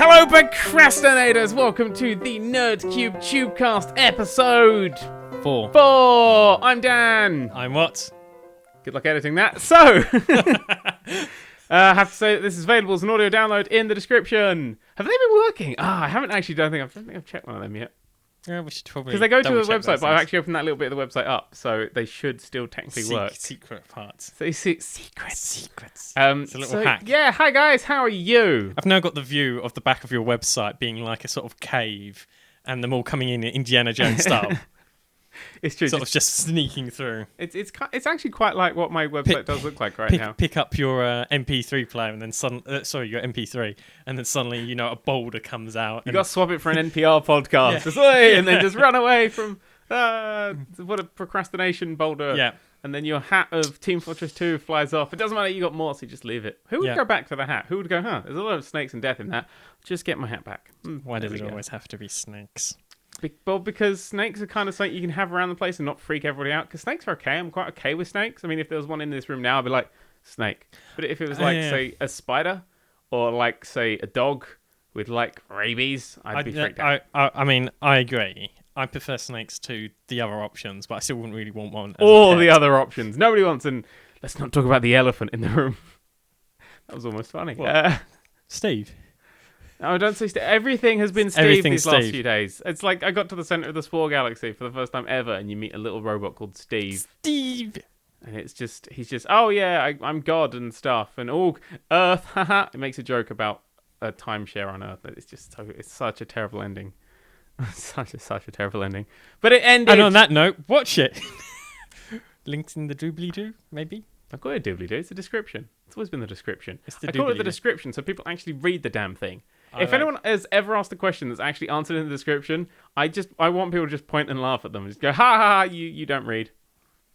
Hello, procrastinators! Welcome to the Nerd³ TubeCast episode 4. I'm Dan. I'm what? Good luck editing that. So, I have to say that this is available as an audio download in the description. Have they been working? I haven't actually. I don't think I've checked one of them yet. Yeah, we should probably. Because they go to the website, but I've actually opened that little bit of the website up, so they should still technically work. Secret parts. So secrets. It's a little hack. Yeah, hi guys, how are you? I've now got the view of the back of your website being like a sort of cave, and them all coming in Indiana Jones style. It's true. Sort of just sneaking through. It's actually quite like what my website does look like now. Pick up your MP3 player and then your MP3, and then suddenly a boulder comes out. You got to swap it for an NPR podcast, yeah. And then just run away from what a procrastination boulder. Yeah. And then your hat of Team Fortress 2 flies off. It doesn't matter, you got more, so you just leave it. Who would go back for the hat? Who would go, there's a lot of snakes and death in that. Just get my hat back. Why does it always have to be snakes? Well, because snakes are kind of something you can have around the place and not freak everybody out. Because snakes are okay. I'm quite okay with snakes. I mean, if there was one in this room now, I'd be like, snake. But if it was say, a spider or like, say, a dog with like rabies, I'd be freaked out. I mean, I agree. I prefer snakes to the other options, but I still wouldn't really want one. All the other options. Nobody wants, and let's not talk about the elephant in the room. That was almost funny. Steve. No, don't say Steve. Everything has been Steve these last few days. It's like I got to the center of the Spore Galaxy for the first time ever, and you meet a little robot called Steve. Steve! And he's just, oh yeah, I'm God and stuff, and Earth, haha. It makes a joke about a timeshare on Earth. It's such a terrible ending. such a terrible ending. But it ended. And on that note, watch it. Links in the doobly-doo, maybe? I've got a doobly-doo. It's a description. It's always been the description. I call it the description so people actually read the damn thing. If anyone has ever asked a question that's actually answered in the description, I want people to just point and laugh at them and just go, ha ha ha, you don't read.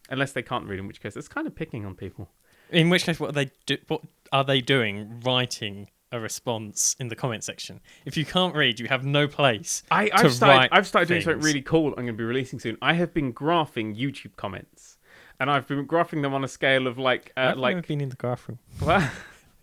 Unless they can't read, in which case it's kind of picking on people. In which case, what are they doing? Writing a response in the comment section. If you can't read, you have no place I've started doing something really cool I'm going to be releasing soon. I have been graphing YouTube comments. And I've been graphing them on a scale of like... I've never been in the graph room. What?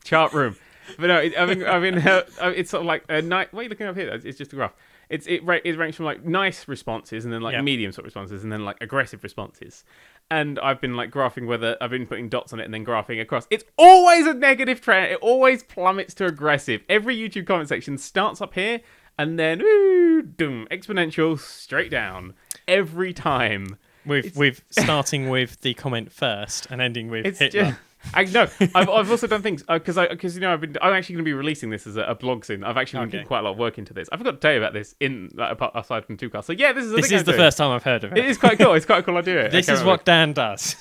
Chart room. But no, it's sort of like a night. What are you looking up here? It's just a graph. It ranks from like nice responses and then like medium sort of responses and then like aggressive responses. And I've been like graphing whether I've been putting dots on it and then graphing across. It's always a negative trend. It always plummets to aggressive. Every YouTube comment section starts up here and then exponential straight down every time. With starting with the comment first and ending with Hitler. I've also done things because I'm actually going to be releasing this as a blog soon. I've actually been doing quite a lot of work into this. I forgot to tell you about this aside from TubeCast. So yeah, this is the first time I've heard of it. It is quite cool. It's quite a cool idea. This is what Dan does.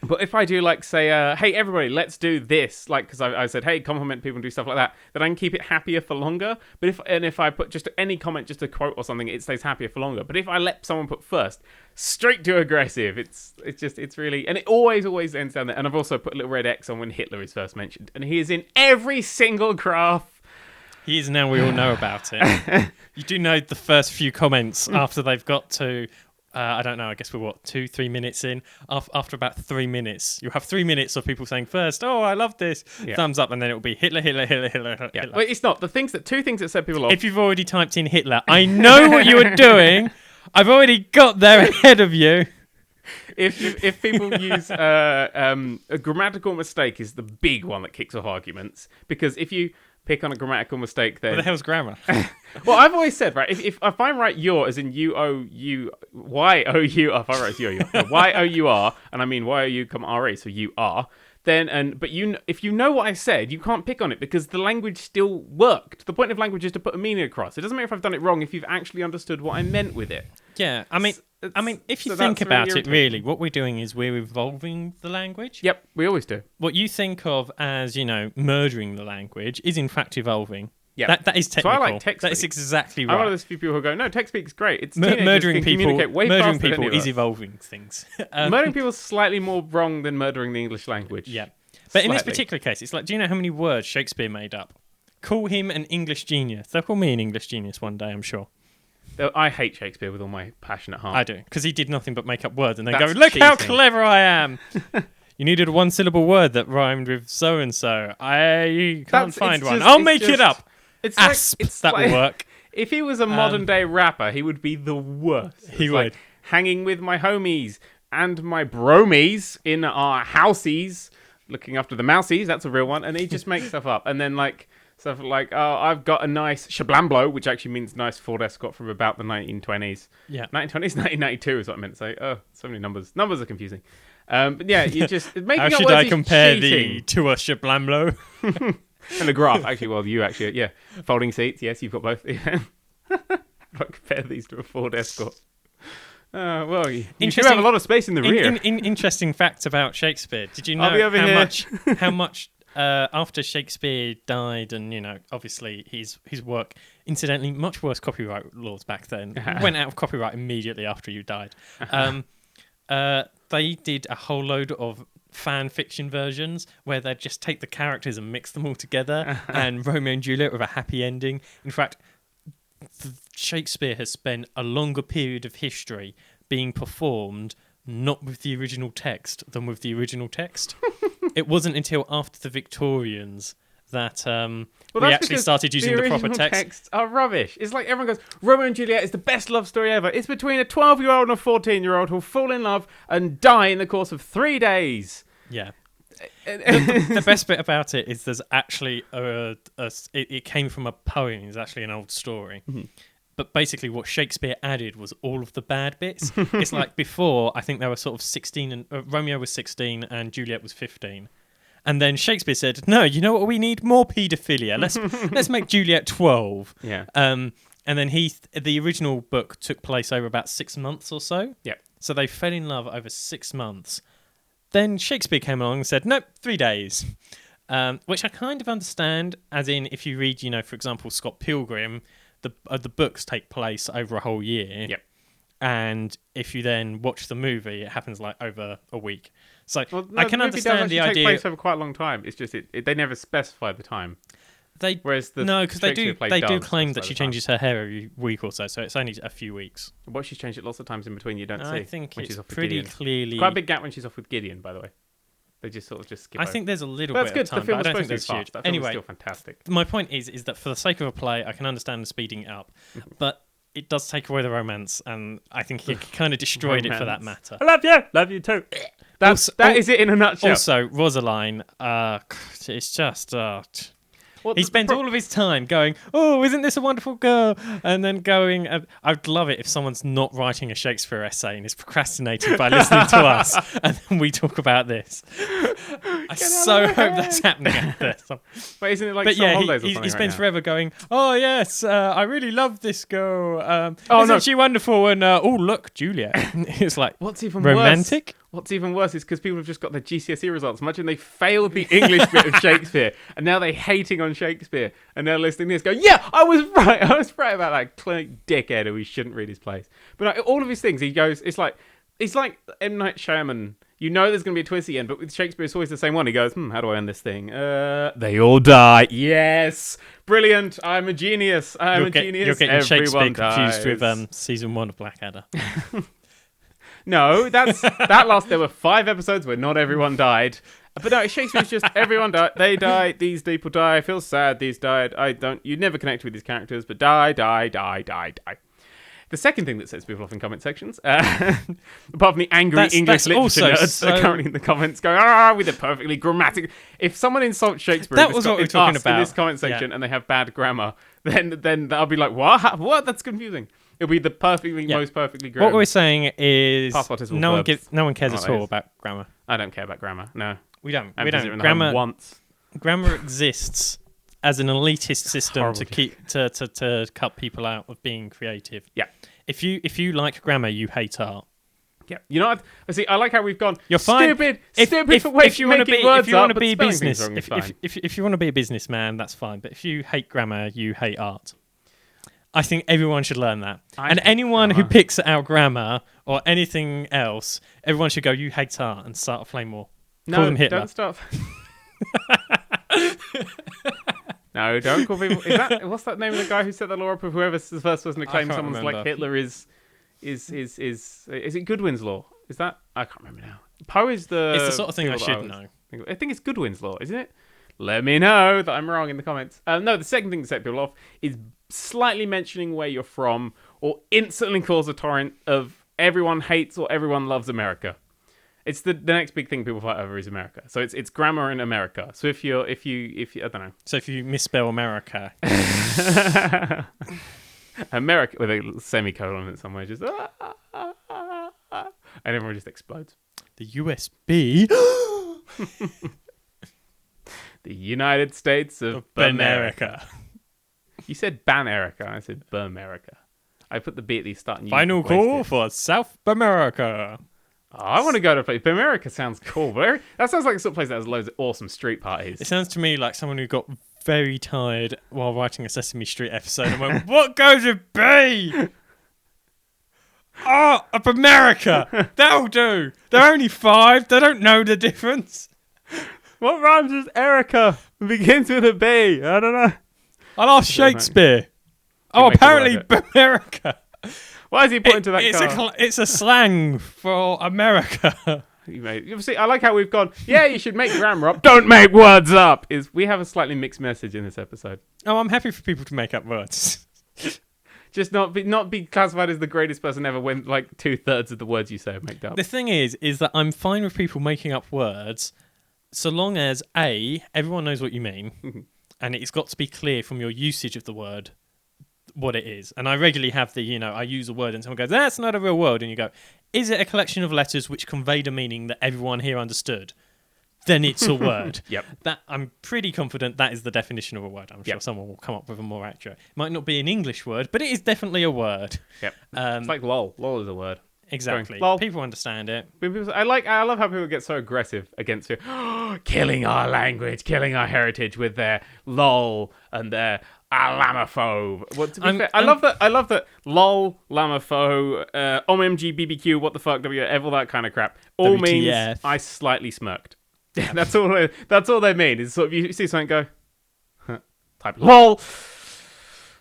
But if I do like say, hey everybody, let's do this, like because I said, hey, compliment people and do stuff like that, then I can keep it happier for longer. But if I put just any comment, just a quote or something, it stays happier for longer. But if I let someone put first, straight to aggressive, it's really, and it always ends down there. And I've also put a little red X on when Hitler is first mentioned, and he is in every single graph. He is now. We all know about it. You do know the first few comments after they've got to. I don't know, I guess we're 2-3 minutes in. After about 3 minutes, you'll have 3 minutes of people saying first, oh, I love this, thumbs up, and then it'll be Hitler. Yeah. Well, it's not. Two things that set people off. If you've already typed in Hitler, I know what you were doing. I've already got there ahead of you. If people use a grammatical mistake is the big one that kicks off arguments, because if you pick on a grammatical mistake, then... What the hell's grammar? Well, I've always said, right, if I write your as in Y-O-U-R, if I write your, Y-O-U-R, and I mean Y-O-U, R-E, so you are, then, if you know what I said, you can't pick on it because the language still worked. The point of language is to put a meaning across. It doesn't matter if I've done it wrong if you've actually understood what I meant with it. Yeah, I mean, if you think about it, really, what we're doing is we're evolving the language. Yep, we always do. What you think of as, murdering the language is in fact evolving. Yeah, that is technical. So I like text speak. That is exactly right. I'm one of those few people who go, no, text speak is great. It's murdering people. Murdering people is evolving things. Murdering people is slightly more wrong than murdering the English language. Yeah, but in this particular case, it's like, do you know how many words Shakespeare made up? Call him an English genius. They'll call me an English genius one day, I'm sure. I hate Shakespeare with all my passion at heart. I do, because he did nothing but make up words and then go, look how clever I am. You needed a one-syllable word that rhymed with so-and-so. You can't find one. I'll make it up. It's Asp, like, it's that like, will work. If he was a modern day rapper, he would be the worst. He would. Like, hanging with my homies and my bromies in our houseies, looking after the mousies. That's a real one. And he just makes stuff up. And then like stuff like, oh, I've got a nice shablamblo, which actually means nice Ford Escort from about the 1920s. Yeah. 1920s, 1992 is what I meant to say. Oh, so many numbers. Numbers are confusing. But yeah, you just making How up should words I is compare cheating. thee to a shablamlo? And a graph, actually. Well, you actually, yeah. Folding seats, yes, you've got both. Yeah. Compare these to a Ford Escort. Well, you do have a lot of space in the rear. Interesting fact about Shakespeare. Did you know how much after Shakespeare died, and obviously his work, incidentally, much worse copyright laws back then, went out of copyright immediately after you died. They did a whole load of fan fiction versions where they'd just take the characters and mix them all together, and Romeo and Juliet with a happy ending. In fact, Shakespeare has spent a longer period of history being performed not with the original text than with the original text. It wasn't until after the Victorians that we actually started using the proper text. Texts are rubbish. It's like everyone goes, Romeo and Juliet is the best love story ever. It's between a 12-year-old and a 14-year-old who fall in love and die in the course of 3 days. Yeah. The best bit about it is there's actually it came from a poem. It's actually an old story. Mm-hmm. But basically what Shakespeare added was all of the bad bits. It's like before, I think they were sort of 16, and Romeo was 16 and Juliet was 15. And then Shakespeare said, no, you know what we need? More paedophilia. Let's make Juliet 12. Yeah. And then the original book took place over about 6 months or so. Yeah. So they fell in love over 6 months. Then Shakespeare came along and said, nope, 3 days. Which I kind of understand, as in if you read, for example, Scott Pilgrim, the books take place over a whole year. Yep. And if you then watch the movie, it happens like over a week. So I can understand the idea. Take place over quite a long time. It's just they never specify the time. Because they do claim that she changes her hair every week or so. So it's only a few weeks. Well, she's changed it lots of times in between. You don't see. I think when it's she's off with pretty Gideon. clearly Quite a big gap when she's off with Gideon, by the way. They just sort of skip over. I think there's a little bit of time, the film but I don't think that's that's huge. That film is still fantastic. My point is that for the sake of a play, I can understand the speeding it up, but it does take away the romance, and I think he kind of destroyed it for that matter. I love you too. That is it in a nutshell. Also, Rosaline, it's just... he spends all of his time going, oh, isn't this a wonderful girl? And then going, I'd love it if someone's not writing a Shakespeare essay and is procrastinating by listening to us, and then we talk about this. I so hope that's happening out there. But isn't it like holidays or something? He spends forever going, oh, yes, I really love this girl. Isn't no. she wonderful? And, oh, look, Juliet. It's like, what's even romantic? Worse? What's even worse is because people have just got their GCSE results. Imagine they failed the English bit of Shakespeare, and now they're hating on Shakespeare, and they're listening to this going, yeah, I was right about that clinic dickhead who shouldn't read his plays. But all of his things, he goes, it's like M. Night Shyamalan. You know there's going to be a twist at the end, but with Shakespeare, it's always the same one. He goes, how do I end this thing? They all die. Yes. Brilliant. I'm a genius. I'm a genius. You're getting Shakespeare dies. confused with season 1 of Blackadder. No, there were 5 episodes where not everyone died. But no, Shakespeare's just everyone died. They died. These people die. I feel sad. These died. You never connect with these characters, but die. The second thing that sets people off in comment sections, apart from the angry English literature nerds that are currently in the comments going, with a perfectly grammatic. If someone insults Shakespeare, that was what we were talking about in this comment section, and they have bad grammar, then I'll be like, what? What? That's confusing. It'll be the most perfectly grammar. What we're saying is no one cares at all about grammar. I don't care about grammar. No, we don't. Grammar exists as an elitist system to cut people out of being creative. Yeah. If you like grammar, you hate art. Yeah. You know what? See, I like how we've gone. You're fine. Stupid if you want to be words up, be business, if you want to be a businessman, that's fine. But if you hate grammar, you hate art. I think everyone should learn that. And anyone who picks out grammar or anything else, everyone should go, you hate art, and start a flame war. Call them Hitler. Don't stop. No, don't call people. What's that name of the guy who set the law up of whoever's the first person to claim someone's like Hitler is it Goodwin's law? Is that? I can't remember now. Poe is the... It's the sort of thing I should know. I think it's Goodwin's law, isn't it? let me know that I'm wrong in the comments. No, the second thing to set people off is slightly mentioning where you're from, or instantly cause a torrent of everyone hates or everyone loves America. It's the next big thing people fight over is America. So it's grammar in America. So if you I don't know. So if you misspell America, America with a semicolon in somewhere, just and everyone just explodes. the USB, The United States of America. You said Ban-Erica, I said Bumerica. I put the B at the start. And Final call for South America. Oh, I want to go to a place. Bumerica sounds cool. That sounds like the sort of place that has loads of awesome street parties. It sounds to me like someone who got very tired while writing a Sesame Street episode and went, what goes with B? Oh, of America. That'll do. They're only 5. They don't know the difference. What rhymes with Erica? It begins with a B. I don't know. I'll ask Shakespeare. Oh, apparently America. Why is he pointing to that car? It's a slang for America. You see, I like how we've gone, yeah, you should make grammar up. Don't make words up. We have a slightly mixed message in this episode. Oh, I'm happy for people to make up words. Just not be classified as the greatest person ever when like 2/3 of the words you say are made up. The thing is that I'm fine with people making up words so long as A, everyone knows what you mean, and it's got to be clear from your usage of the word what it is. And I regularly have I use a word and someone goes, that's not a real word. And you go, is it a collection of letters which conveyed a meaning that everyone here understood? Then it's a word. Yep. That I'm pretty confident that is the definition of a word. I'm sure someone will come up with a more accurate. It might not be an English word, but it is definitely a word. Yep. It's like lol. Lol is a word. Exactly. Lol. People understand it. I love how people get so aggressive against it. Killing our language, killing our heritage with their lol and their Islamophobe. Well, to be fair, I love that lol, Lamophobe, OMG, BBQ, what the fuck, WF, all that kind of crap. All WTF. means I slightly smirked. That's all they mean. Is sort of you see something go, type lol.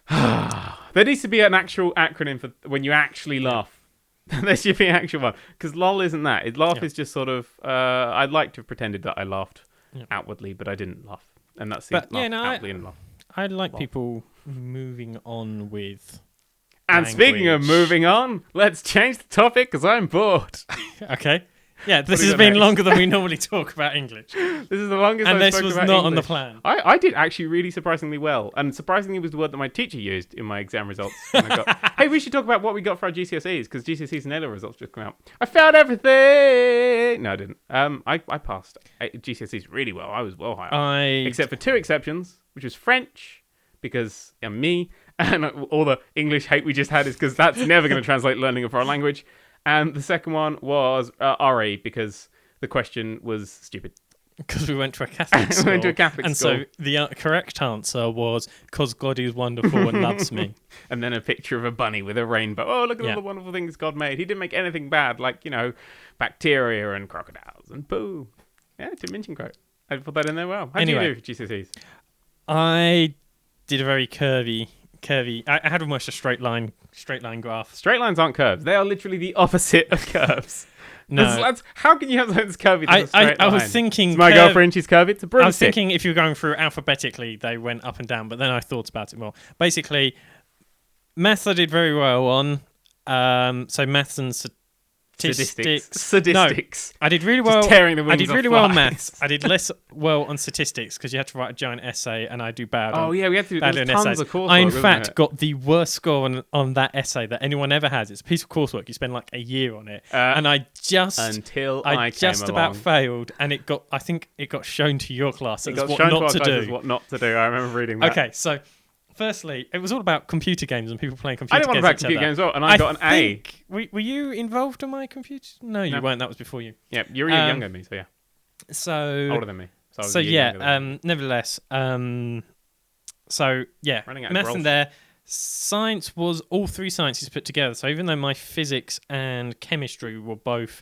There needs to be an actual acronym for when you actually laugh. There should be an actual one, because lol isn't that. Laugh is just sort of. I'd like to have pretended that I laughed outwardly, but I didn't laugh, and that's it. Outwardly and laugh. I like people moving on with. And language. Speaking of moving on, let's change the topic because I'm bored. Okay. Yeah, this has been longer than we normally talk about English. This is the longest and I've this was about not English. On the plan. I did actually really surprisingly well. And surprisingly was the word that my teacher used in my exam results. When I got, hey, we should talk about what we got for our GCSEs, because GCSEs and A-level results just come out. I found everything! No, I didn't. I passed GCSEs really well. I was well higher. Except for 2 exceptions, which was French, because I'm me, and all the English hate we just had is because that's never going to translate learning a foreign language. And the second one was RE, because the question was stupid. Because we went to a Catholic school. We went to a Catholic and school. And so the correct answer was, because God is wonderful and loves me. And then a picture of a bunny with a rainbow. Oh, look at all the wonderful things God made. He didn't make anything bad, like, bacteria and crocodiles and poo. Yeah, didn't mention quote. I put that in there well. How did you do for GCSEs? I did a very curvy. I had almost a straight line graph. Straight lines aren't curves. They are literally the opposite of curves. No. How can you have something that's curvy that's a straight line? I was thinking... It's my girlfriend, she's curvy. It's a broomstick. I was thinking if you were going through alphabetically, they went up and down, but then I thought about it more. Basically, maths I did very well on. So maths and statistics. No, I did really well. Just tearing the wings I did off really well on flies. maths. I did less well on statistics because you had to write a giant essay, and I do bad. Oh yeah, we had to do tons essays. of coursework. I in fact got the worst score on that essay that anyone ever has. It's a piece of coursework. You spend like a year on it, and I just about failed, and I think it got shown to your class as what not to do. What not to do. I remember reading that. Okay, so. Firstly, it was all about computer games and people playing computer games. I did one about computer games as well, and I got an A. Were you involved in my computer? No, you weren't. That was before you. Yeah, you're a year younger than me, so yeah. So older than me. Nevertheless, maths in there. Science was all 3 sciences put together. So even though my physics and chemistry were both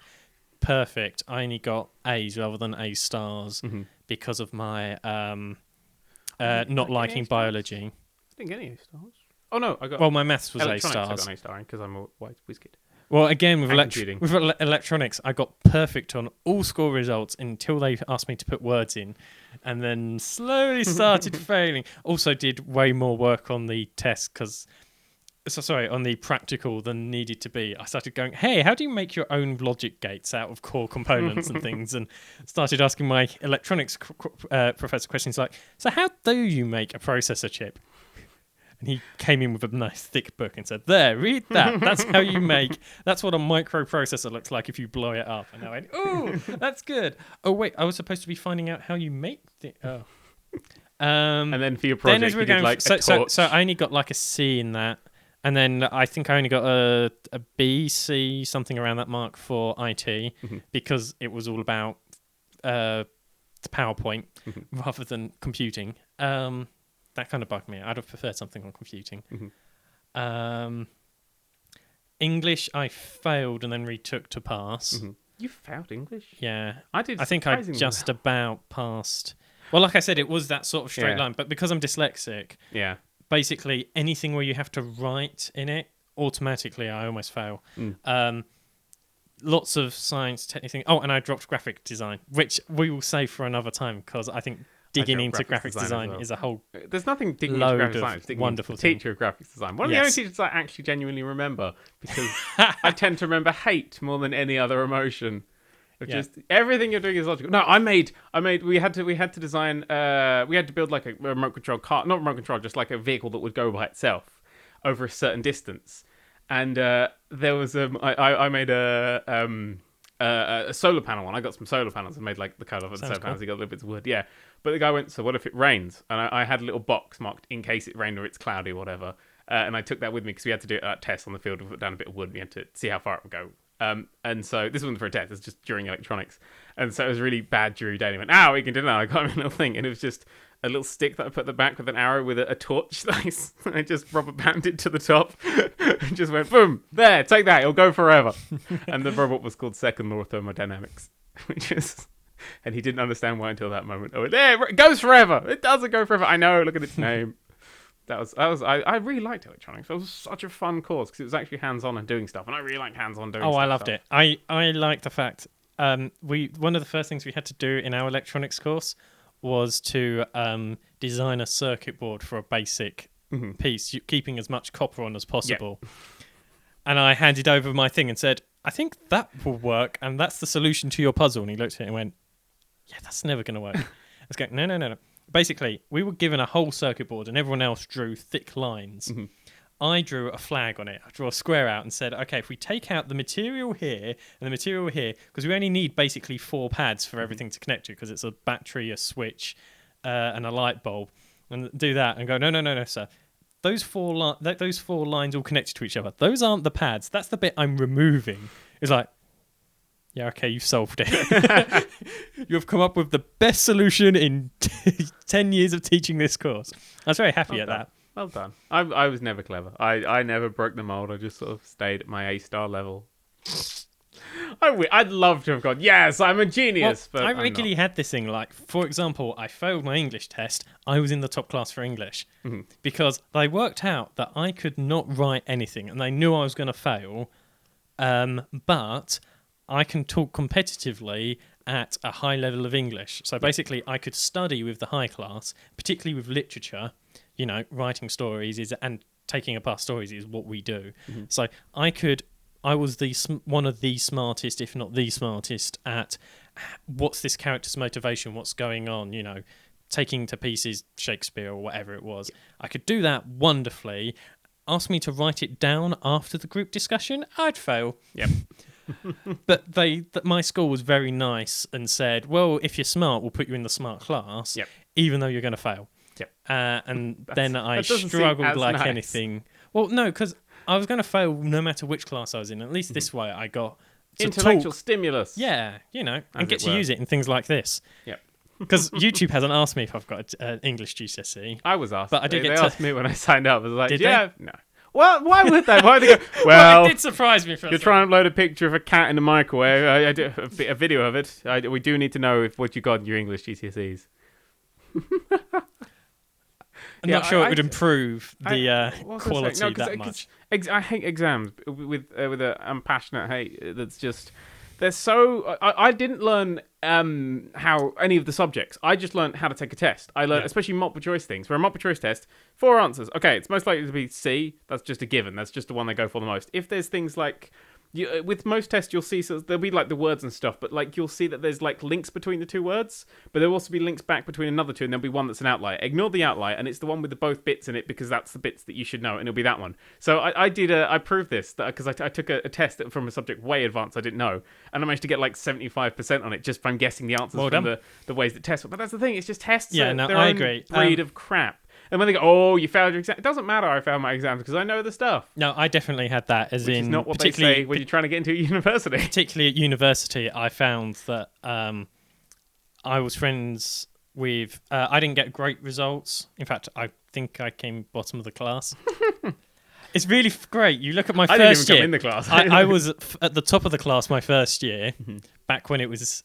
perfect, I only got A's rather than A stars because of my not liking biology. I didn't get any A stars. Oh no, I got. Well, my maths was A stars. I got an A star because I'm a white whiz kid. Well, again, with, computing. electronics, I got perfect on all score results until they asked me to put words in, and then slowly started failing. Also did way more work on the test on the practical than needed to be. I started going, hey, how do you make your own logic gates out of core components and things? And started asking my electronics professor questions like, so how do you make a processor chip? And he came in with a nice thick book and said, there, read that. That's how you that's what a microprocessor looks like if you blow it up. And I went, oh, that's good. Oh, wait, I was supposed to be finding out how you make the... Oh. And then for your project, you did like a torch. So I only got like a C in that. And then I think I only got a B, C, something around that mark for IT because it was all about the PowerPoint rather than computing. That kind of bugged me. I'd have preferred something on computing. English, I failed and then retook to pass. You failed English? Yeah. I did. I think I just about passed. Well, like I said, it was that sort of straight line. But because I'm dyslexic, basically anything where you have to write in it, automatically I almost fail. Lots of science, technical. Oh, and I dropped graphic design, which we will save for another time because I think digging into graphics design is a whole There's nothing digging into graphics design. It's digging wonderful into the teacher of graphics design. One of the only teachers I actually genuinely remember because I tend to remember hate more than any other emotion. Just everything you're doing is logical. No, we had to design we had to build like a remote control car, not remote control, just like a vehicle that would go by itself over a certain distance. And there was I made a solar panel one. I got some solar panels and made like the colour of the solar panels. You got little bits of wood, But the guy went, so what if it rains? And I had a little box marked in case it rained or it's cloudy or whatever. And I took that with me because we had to do a test on the field. We put down a bit of wood. We had to see how far it would go. And so this wasn't for a test. It was just during electronics. And so it was really bad during day. And he went, we can do that. I got him a little thing. And it was just a little stick that I put at the back with an arrow with a torch. I just rubber banded to the top and just went, boom, there, take that. It'll go forever. And the robot was called Second Law of Thermodynamics, which is... And he didn't understand why until that moment. Oh, there, it goes forever. It doesn't go forever. I know, look at its name. I really liked electronics. It was such a fun course because it was actually hands-on and doing stuff, and I really like hands-on doing stuff. Oh, I loved it. I like the fact one of the first things we had to do in our electronics course was to design a circuit board for a basic piece, keeping as much copper on as possible. Yep. And I handed over my thing and said, I think that will work, and that's the solution to your puzzle. And he looked at it and went, yeah, that's never going to work. I was going, no. Basically, we were given a whole circuit board and everyone else drew thick lines. I drew a flag on it. I drew a square out and said, okay, if we take out the material here and the material here, because we only need basically 4 pads for everything to connect to, because it's a battery, a switch, and a light bulb, and do that and go, no, sir. Those 4 lines all connected to each other. Those aren't the pads. That's the bit I'm removing. It's like, yeah, okay, you've solved it. You have come up with the best solution in 10 years of teaching this course. I was very happy at that. Well done. I was never clever. I never broke the mold. I just sort of stayed at my A-star level. I'd love to have gone, yes, I'm a genius. Well, but I regularly had this thing, like, for example, I failed my English test. I was in the top class for English because they worked out that I could not write anything and they knew I was going to fail, but I can talk competitively at a high level of English. So basically, I could study with the high class, particularly with literature. You know, writing stories and taking apart stories is what we do. So I was one of the smartest, if not the smartest, at what's this character's motivation, what's going on, you know, taking to pieces Shakespeare or whatever it was. I could do that wonderfully. Ask me to write it down after the group discussion, I'd fail. Yep. But my school was very nice and said, well, if you're smart, we'll put you in the smart class, even though you're going to fail. Yep. And then I struggled like anything. Well, no, because I was going to fail no matter which class I was in. At least this way I got to intellectual stimulus. Yeah, you know, and get to use it in things like this. Yep. Because YouTube hasn't asked me if I've got an English GCSE. I was asked. But I did they asked me when I signed up. I was like, did yeah, they? no. Well, why would they? Why would they go, well, it did surprise me. You're trying to upload a picture of a cat in a microwave. I do a video of it. We do need to know what you got in your English GCSEs. I'm not sure it would improve the quality that much. I hate exams with a passionate hate. That's just they're so. I didn't learn how any of the subjects. I just learned how to take a test. I learned especially multiple choice things. For a multiple choice test, 4 answers. Okay, it's most likely to be C. That's just a given. That's just the one they go for the most. If there's things like with most tests, you'll see there'll be like the words and stuff, but like you'll see that there's like links between the two words, but there'll also be links back between another two, and there'll be one that's an outlier. Ignore the outlier, and it's the one with the both bits in it because that's the bits that you should know, and it'll be that one. So I proved this because I took a test from a subject way advanced I didn't know, and I managed to get like 75% on it just from guessing the answers from the ways that tests. But that's the thing; it's just tests. Yeah, no, their I own agree. Breed of crap. And when they go, "Oh, you failed your exam," it doesn't matter. I failed my exams because I know the stuff. No, I definitely had that. Which is not what they say when you're trying to get into university. Particularly at university, I found that I was friends with. I didn't get great results. In fact, I think I came bottom of the class. It's really great. You look at my first year. I didn't even come in the class. I was at the top of the class my first year, back when it was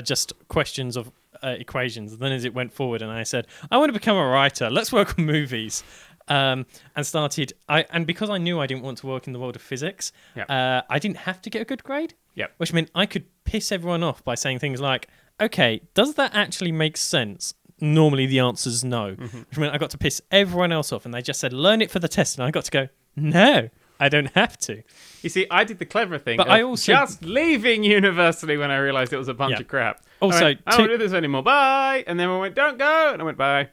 just questions of equations. And then as it went forward, and I said, I want to become a writer. Let's work on movies. And started. And because I knew I didn't want to work in the world of physics, I didn't have to get a good grade. Which meant I could piss everyone off by saying things like, "Okay, does that actually make sense?" Normally the answer's no. Which meant I got to piss everyone else off, and they just said, "Learn it for the test," and I got to go, "No, I don't have to." You see, I did the clever thing, but I also just leaving university when I realised it was a bunch of crap. Also, I don't do this anymore. Bye. And then I went, "Don't go," and I went, "Bye."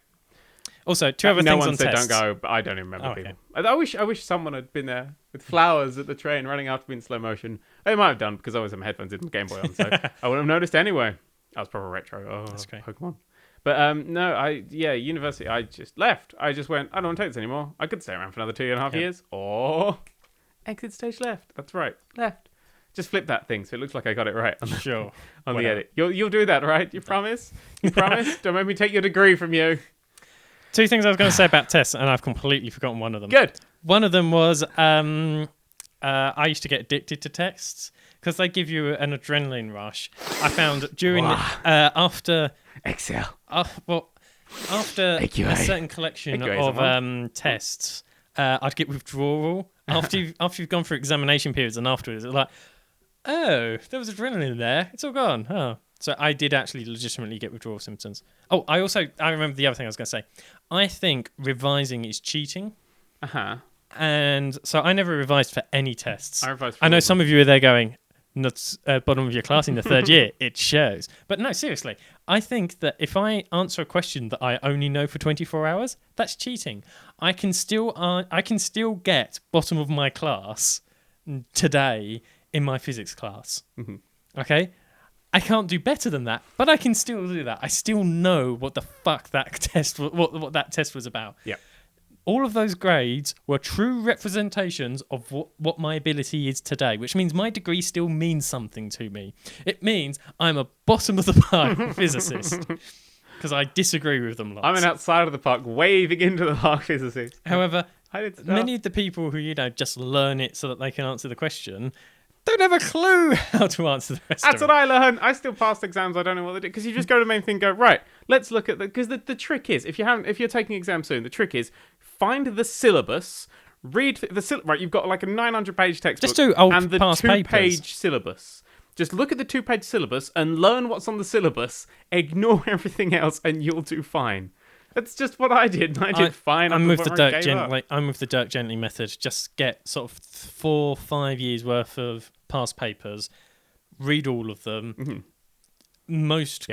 Also, two other things on tests. No one said don't go, but I don't even remember people. I wish someone had been there with flowers at the train running after me in slow motion. They might have done because I always have my headphones in my Game Boy on, so I wouldn't have noticed anyway. I was proper retro. Oh, that's great. Pokemon. But no, university, I just left. I just went, I don't want to take this anymore. I could stay around for another 2.5 years. Or exit stage left. That's right. Left. Just flip that thing so it looks like I got it right on the edit. You'll do that, right? You promise? You promise? Don't make me take your degree from you. 2 things I was going to say about tests, and I've completely forgotten one of them. Good. One of them was I used to get addicted to tests because they give you an adrenaline rush. I found during after Excel. After AQA. a certain collection of tests, I'd get withdrawal after you've gone through examination periods, and afterwards it's like, oh, there was adrenaline there. It's all gone. Oh. So I did actually legitimately get withdrawal symptoms. Oh, I remember the other thing I was going to say. I think revising is cheating. And so I never revised for any tests. I know some of you are there going, not bottom of your class in the 3rd year. It shows. But no, seriously. I think that if I answer a question that I only know for 24 hours, that's cheating. I can still get bottom of my class today in my physics class. Okay? I can't do better than that, but I can still do that. I still know what the fuck that test what that test was about. Yeah. All of those grades were true representations of what my ability is today, which means my degree still means something to me. It means I'm a bottom of the park physicist because I disagree with them lots. I'm an outside of the park waving into the park physicist. However, many of the people who just learn it so that they can answer the question don't have a clue how to answer the rest. That's what I learned. I still passed exams. I don't know what they do because you just go to the main thing. And go right. Let's look at because the trick is if you're taking exams soon, the trick is find the syllabus, read the syllabus. Right, you've got like a 900-page textbook just do old and the past 2-page syllabus. Just look at the 2-page syllabus and learn what's on the syllabus. Ignore everything else, and you'll do fine. That's just what I did. And I did fine. I'm with the Dirk Gently. I'm with the Dirk Gently method. Just get sort of 4-5 years worth of past papers, read all of them. Most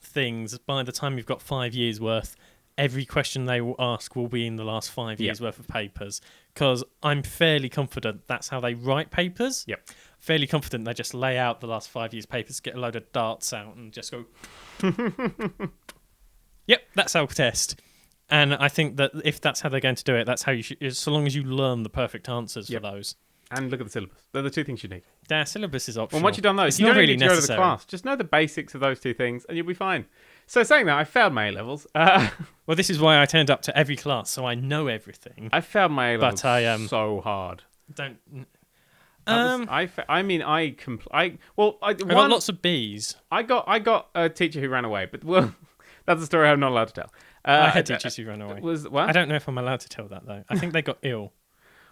things by the time you've got 5 years worth, every question they will ask will be in the last 5 years worth of papers. Because I'm fairly confident that's how they write papers. Fairly confident they just lay out the last 5 years papers, get a load of darts out, and just go. Yep, that's our test. And I think that if that's how they're going to do it, that's how you should, so long as you learn the perfect answers for those. And look at the syllabus. They're the 2 things you need. Yeah, syllabus is optional. Well, once you've done those, you don't really need to go to the class. Just know the basics of those 2 things, and you'll be fine. So saying that, I failed my A-levels. Well, this is why I turned up to every class, so I know everything. I failed my A-levels so hard. Don't... I got lots of B's. I got a teacher who ran away, but that's a story I'm not allowed to tell. I had teachers who ran away. What? I don't know if I'm allowed to tell that, though. I think they got ill.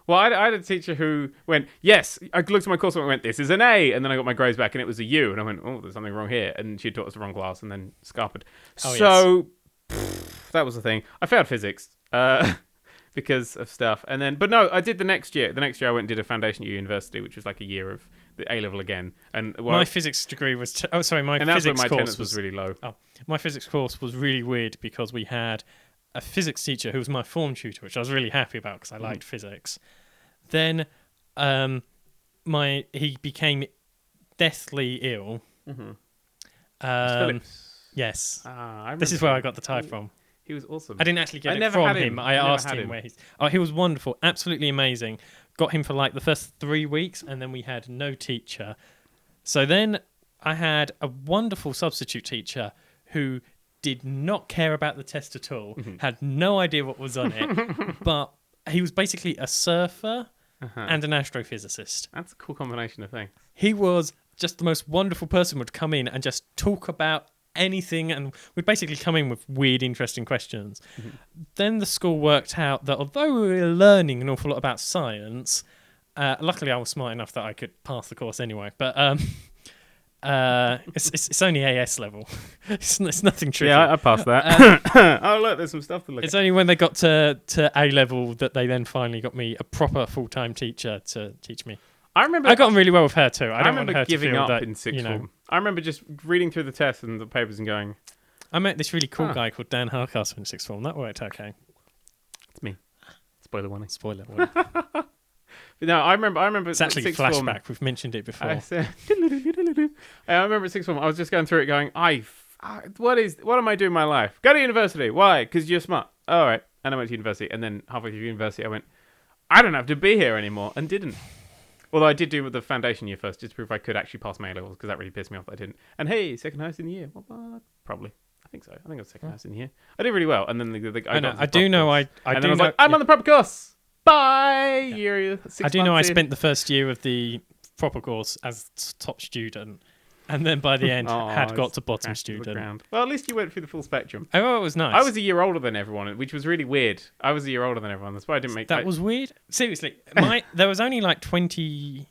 Well, I had a teacher who went, yes, I looked at my course and went, this is an A, and then I got my grades back and it was a U, and I went, oh, there's something wrong here, and she taught us the wrong class and then scarpered. That was the thing. I failed physics because of stuff, and then, but no, I did the next year. The next year I went and did a foundation at university, which was like a year of the A level again. And my physics degree was, my and that's physics when my course was really low. Oh, my physics course was really weird because we had a physics teacher who was my form tutor, which I was really happy about because I liked physics. Then he became deathly ill. Yes. This is where I got the tie from. He was awesome. I didn't actually get it from him. I asked him where he's... Oh, he was wonderful. Absolutely amazing. Got him for like the first 3 weeks, and then we had no teacher. So then I had a wonderful substitute teacher who did not care about the test at all, had no idea what was on it, but he was basically a surfer and an astrophysicist. That's a cool combination of things. He was just the most wonderful person, would come in and just talk about anything, and would basically come in with weird, interesting questions. Then the school worked out that although we were learning an awful lot about science, luckily I was smart enough that I could pass the course anyway, but it's only AS level. It's nothing tricky. Yeah, I passed that. Oh look, there's some stuff to look at. It's only when they got to A level that they then finally got me a proper full-time teacher to teach me. I got on really well with her too. I don't want her giving to feel up that, in sixth form. I remember just reading through the tests and the papers and going... I met this really cool guy called Dan Harcastle in sixth form. That worked okay. It's me. Spoiler warning. Spoiler warning. But no, I remember. It's actually flashback. Form, we've mentioned it before. I remember at sixth form. I was just going through it, going, what am I doing in my life? Go to university. Why? Because you're smart. All right. And I went to university, and then halfway through university, I went, I don't have to be here anymore, and didn't. Although I did do with the foundation year first, just to prove I could actually pass my A levels, because that really pissed me off that I didn't. And hey, second highest in the year. What? Probably. I think so. I think I was second highest in the year. I did really well, and then I do know. I'm on the proper course. Bye. Year 6 I do know. months I spent the first year of the proper course as top student, and then by the end had got to bottom student. Well, at least you went through the full spectrum. Oh, well, it was nice. I was a year older than everyone, which was really weird. I was a year older than everyone. That's why I didn't make that. Was weird. Seriously, there was only like 30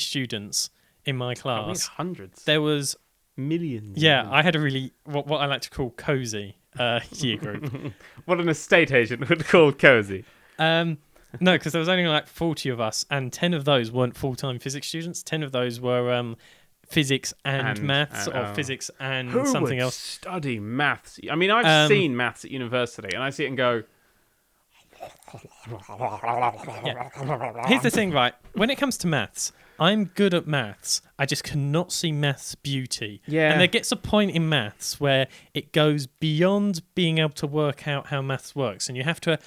students in my class. Hundreds. There was millions. Yeah, I had a really what I like to call cozy year group. What an estate agent would call cozy. No, because there was only like 40 of us, and 10 of those weren't full-time physics students. 10 of those were physics and maths, or physics and something else. Study maths. I mean, I've seen maths at university, and I see it and go. Yeah. Here's the thing, right? When it comes to maths, I'm good at maths. I just cannot see maths beauty. Yeah. And there gets a point in maths where it goes beyond being able to work out how maths works, and you have to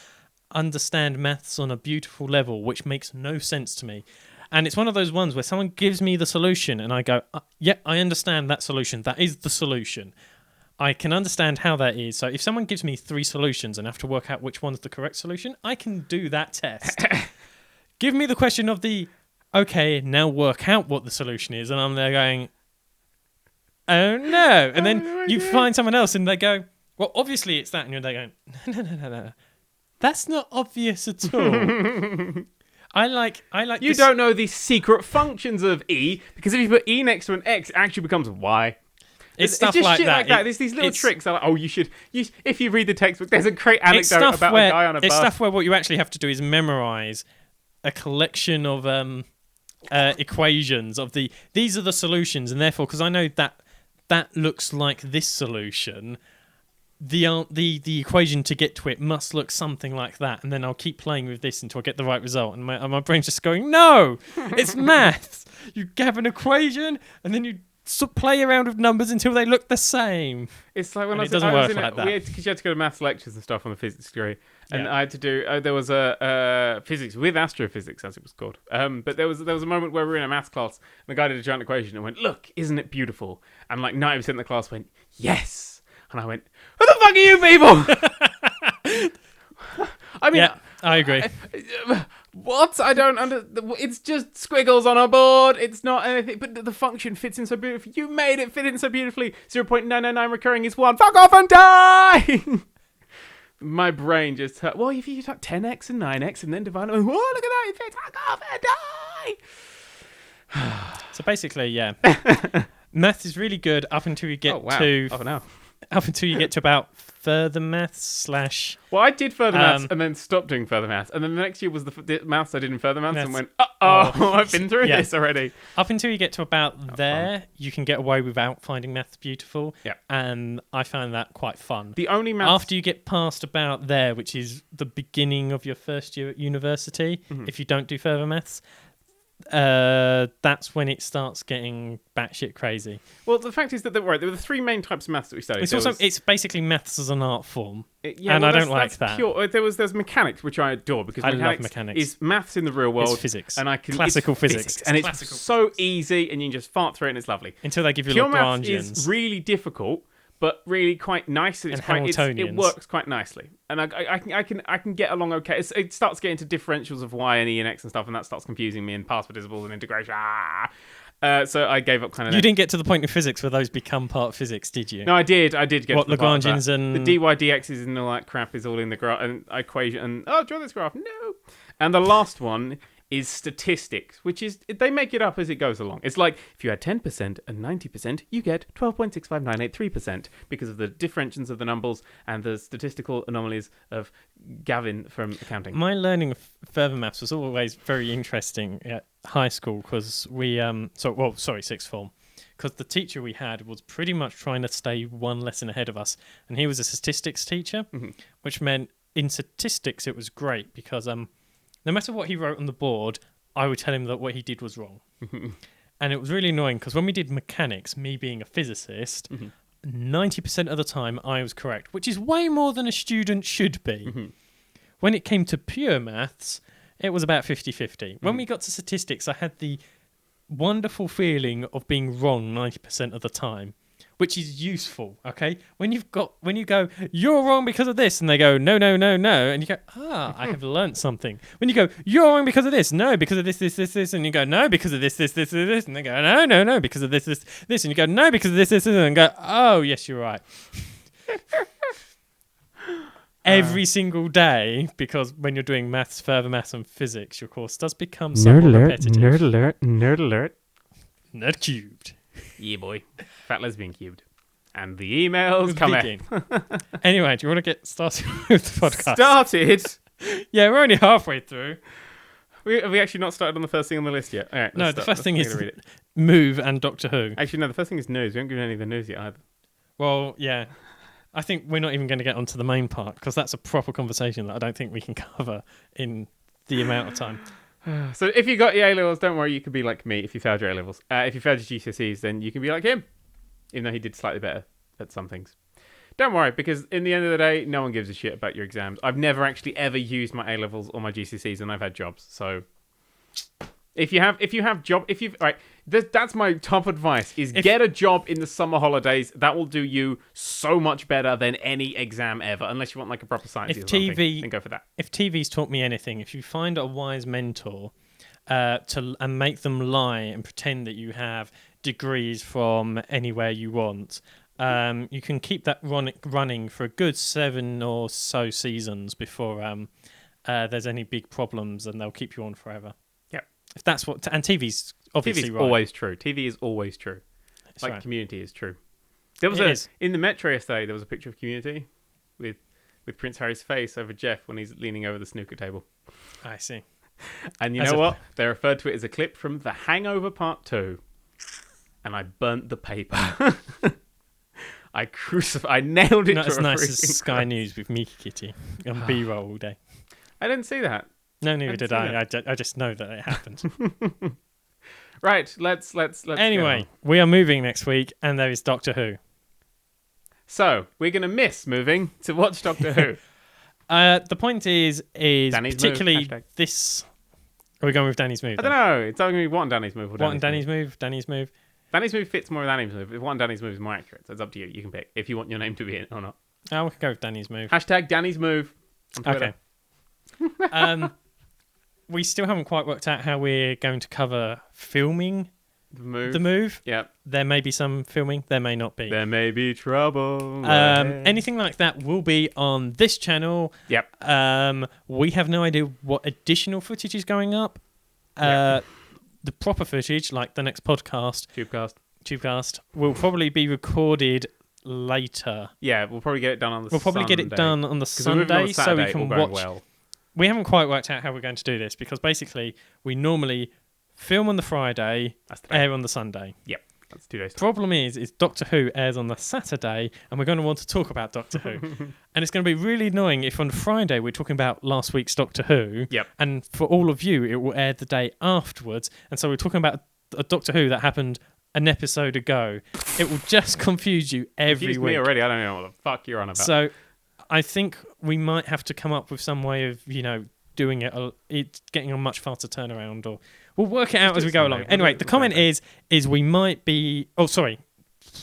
understand maths on a beautiful level, which makes no sense to me. And it's one of those ones where someone gives me the solution and I go, yeah, I understand that solution. That is the solution. I can understand how that is. So if someone gives me 3 solutions and I have to work out which one's the correct solution, I can do that test. Give me the question of okay, now work out what the solution is. And I'm there going, oh no. And then you find someone else and they go, well, obviously it's that. And you're there going, no. That's not obvious at all. I like. You don't know the secret functions of E, because if you put E next to an X, it actually becomes Y. It's stuff just like shit that. Like that. There's these little tricks. That you should. If you read the textbook, there's a great anecdote about a guy on a bus. It's stuff where what you actually have to do is memorize a collection of equations of these are the solutions, and therefore, because I know that looks like this solution. The equation to get to it must look something like that, and then I'll keep playing with this until I get the right result, and my brain's just going, no, it's maths. You have an equation, and then you play around with numbers until they look the same. It's like when it doesn't work like that. Because you had to go to maths lectures and stuff on the physics degree, and I had to do. There was a physics with astrophysics, as it was called. But there was a moment where we were in a maths class, and the guy did a giant equation and went, "Look, isn't it beautiful?" And like 90% of the class went, "Yes." And I went, who the fuck are you people? I mean, yeah, I agree. What? I don't It's just squiggles on a board. It's not anything. But the function fits in so beautifully. You made it fit in so beautifully. 0.999 recurring is 1. Fuck off and die! My brain just hurt. Well, if you talk 10x and 9x and then divide them, whoa, look at that. It fits. Fuck off and die! So basically, yeah. Math is really good up until you get to... Oh, no. Up until you get to about further maths / Well, I did further maths and then stopped doing further maths. And then the next year was the maths I did in further maths and went, I've been through this already. Up until you get to about there, you can get away without finding maths beautiful. Yeah. And I found that quite fun. The only maths... After you get past about there, which is the beginning of your first year at university, if you don't do further maths, that's when it starts getting batshit crazy. Well, the fact is that there were the three main types of maths that we studied. It's basically maths as an art form, and I don't like that. There's mechanics, which I adore because I love mechanics. Is maths in the real world. It's physics, and classical physics, and it's so easy, and you can just fart through it, and it's lovely. Until they give you Pure Lagrangians. maths is really difficult, but really quite nice. And it works quite nicely, and I can get along okay. It starts getting to differentials of y and e and x and stuff, and that starts confusing me, and past participles and integration. So I gave up kind of. You didn't get to the point in physics where those become part of physics, did you? No, I did get to the Lagrangians and the dy dx's and all that crap is all in the graph and equation and draw this graph. No, and the last one is statistics, which is they make it up as it goes along. It's like if you had 10% and 90%, you get 12.65983% because of the differentials of the numbers and the statistical anomalies of Gavin from accounting. My learning of further maths was always very interesting at high school because sixth form. Because the teacher we had was pretty much trying to stay one lesson ahead of us, and he was a statistics teacher, which meant in statistics it was great because no matter what he wrote on the board, I would tell him that what he did was wrong. And it was really annoying because when we did mechanics, me being a physicist, 90% of the time I was correct, which is way more than a student should be. When it came to pure maths, it was about 50-50. When we got to statistics, I had the wonderful feeling of being wrong 90% of the time, which is useful, okay? When you go, you're wrong because of this, and they go, no, and you go, I have learnt something. When you go, you're wrong because of this, no, because of this, and you go, no, because of this, and they go, no, because of this, and you go, no, because of this, and go, oh, yes, you're right. Every single day, because when you're doing maths, further maths, and physics, your course does become somewhat repetitive. Nerd alert. Nerd3. Yeah, boy. Fat lesbian cubed. And the emails come in. Anyway, do you want to get started with the podcast? Started? Yeah, we're only halfway through. Have we actually not started on the first thing on the list yet? All right, no, the first thing is Move and Doctor Who. Actually, no, the first thing is news. We haven't given any of the news yet either. Well, yeah. I think we're not even going to get onto the main part because that's a proper conversation that I don't think we can cover in the amount of time. So if you got your A-levels, don't worry, you could be like me if you failed your A-levels. If you failed your GCSEs, then you can be like him, even though he did slightly better at some things. Don't worry, because in the end of the day, no one gives a shit about your exams. I've never actually ever used my A-levels or my GCSEs, and I've had jobs. So that's my top advice: get a job in the summer holidays. That will do you so much better than any exam ever, unless you want like a proper science or something. Then go for that. If TV's taught me anything, if you find a wise mentor and make them lie and pretend that you have degrees from anywhere you want, you can keep that running for a good 7 or so seasons before there's any big problems, and they'll keep you on forever. If that's what... And TV's obviously right. Always true. TV is always true. That's like right. Community is true. There was in the Metro yesterday, there was a picture of Community with Prince Harry's face over Jeff when he's leaning over the snooker table. I see. And you know what? They referred to it as a clip from The Hangover Part 2. And I burnt the paper. I nailed it. Not as nice as Sky News with Miki Kitty on B-roll all day. I didn't see that. No, neither did I. I just know that it happened. Right, let's. Anyway, we are moving next week, and there is Doctor Who. So we're gonna miss moving to watch Doctor Who. The point is Danny's particularly move, this. Are we going with Danny's move? I don't know. It's either gonna be what and Danny's move or Danny's move. Danny's move. Danny's move fits more with Danny's move. What and Danny's move is more accurate. So it's up to you. You can pick if you want your name to be in or not. Oh, we can go with Danny's move. #Danny's move. Okay. we still haven't quite worked out how we're going to cover filming The the move. Yep. There may be some filming, there may not be. There may be trouble. Anything like that will be on this channel. Yep. We have no idea what additional footage is going up. Yep. The proper footage, like the next podcast, TubeCast, will probably be recorded later. Yeah, we'll probably get it done on the Sunday. We'll probably get it done on the Sunday, so we can watch. Well. We haven't quite worked out how we're going to do this because basically we normally film on the Friday, air on the Sunday. Yep, that's 2 days. Problem is Doctor Who airs on the Saturday, and we're going to want to talk about Doctor Who. And it's going to be really annoying if on Friday we're talking about last week's Doctor Who. Yep. And for all of you, it will air the day afterwards. And so we're talking about a Doctor Who that happened an episode ago. It will just confuse you every week. Me already. I don't know what the fuck you're on about. So I think we might have to come up with some way of, doing it. It's getting a much faster turnaround, or we'll work it out as we go along. Anyway, the comment is we might be. Oh, sorry.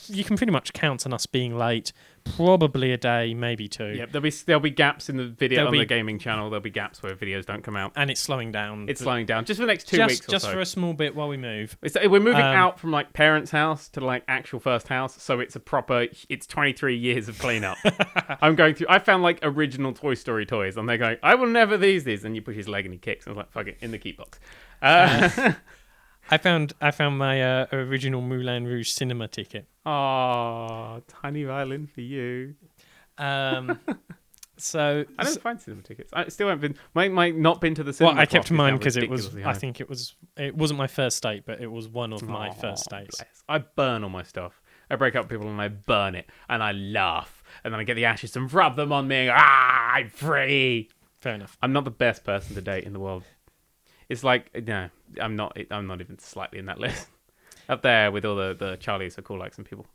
You can pretty much count on us being late. Probably a day, maybe 2. Yep, there'll be gaps in the video on the gaming channel. There'll be gaps where videos don't come out, and it's slowing down. It's slowing down just for the next 2 weeks or so. Just for a small bit while we move. We're moving out from like parents' house to like actual first house, so it's a proper. It's 23 years of cleanup. I'm going through. I found like original Toy Story toys, and they're going, "I will never these," and you push his leg and he kicks. And I was like, "Fuck it, in the keep box." I found my original Moulin Rouge cinema ticket. Oh, tiny violin for you. So I don't find cinema tickets. I still haven't been. Might not been to the cinema. Well, I kept mine because it was. I think it was. It wasn't my first date, but it was one of my first dates. Bless. I burn all my stuff. I break up with people and I burn it, and I laugh, and then I get the ashes and rub them on me. I'm free. Fair enough. I'm not the best person to date in the world. It's like, no, I'm not even slightly in that list. Up there with all the Charlie So Cool likes and people.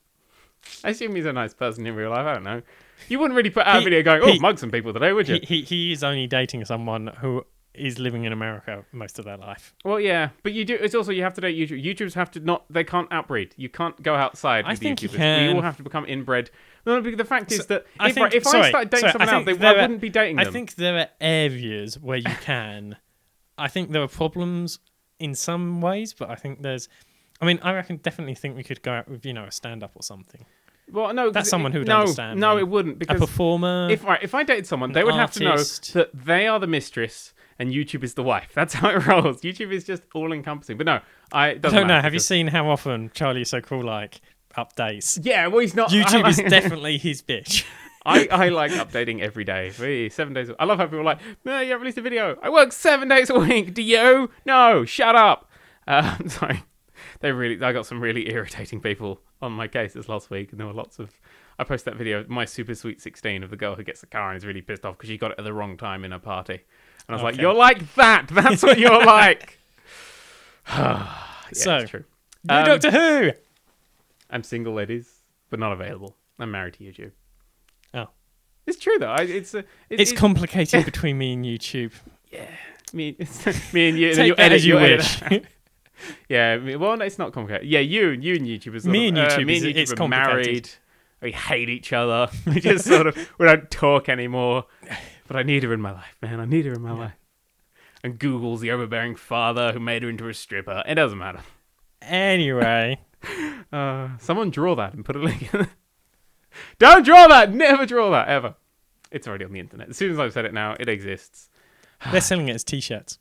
I assume he's a nice person in real life. I don't know. You wouldn't really put out a video going, mug some people today, would you? He is only dating someone who is living in America most of their life. Well, yeah, but you do. It's also you have to date YouTube. YouTubers have to not. They can't outbreed. You can't go outside with think YouTubers. You can. We all have to become inbred. No, because the fact is that if I started dating someone else, I wouldn't be dating them. I think there are areas where you can. I think there are problems in some ways, but I think there's. I mean, I definitely think we could go out with, a stand-up or something. Well, no, that's someone who would understand. No, it wouldn't, because a performer. If I dated someone, they would have to know that they are the mistress and YouTube is the wife. That's how it rolls. YouTube is just all-encompassing. But no, I don't know. Have you seen how often Charlie So Cool updates? Yeah, well, he's not. YouTube is definitely his bitch. I like updating every day. 7 days. I love how people are like, no, you haven't released a video. I work 7 days a week. Do you? No, shut up. Sorry. I got some really irritating people on my cases last week, and there were lots of. I posted that video, my super sweet 16, of the girl who gets the car and is really pissed off because she got it at the wrong time in her party, and I was like, "You're like that. That's what you're like." Yeah, so it's true. New Doctor Who. I'm single, ladies, but not available. I'm married to YouTube. Oh, it's true though. It's complicated between me and YouTube. Yeah, me and you. Take that as you wish. Yeah, well, it's not complicated. Yeah, you and YouTube me and YouTube are married. We hate each other. We just we don't talk anymore. But I need her in my life, man. I need her in my life. And Google's the overbearing father who made her into a stripper. It doesn't matter. Anyway, someone draw that and put a link in it. Don't draw that. Never draw that ever. It's already on the internet. As soon as I've said it now, it exists. They're selling it as t-shirts.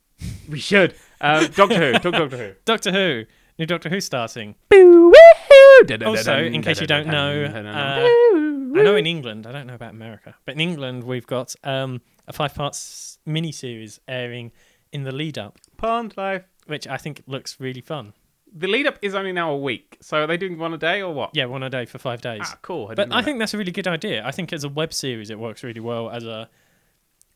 We should. Doctor Who. Talk Doctor Who. Doctor Who. New Doctor Who starting. Also, in case you don't know, I know in England, I don't know about America, but in England we've got a 5-part mini-series airing in the lead-up. Pond Life. Which I think looks really fun. The lead-up is only now a week, so are they doing one a day or what? Yeah, one a day for 5 days. Ah, cool. But I think that's a really good idea. I think as a web series it works really well.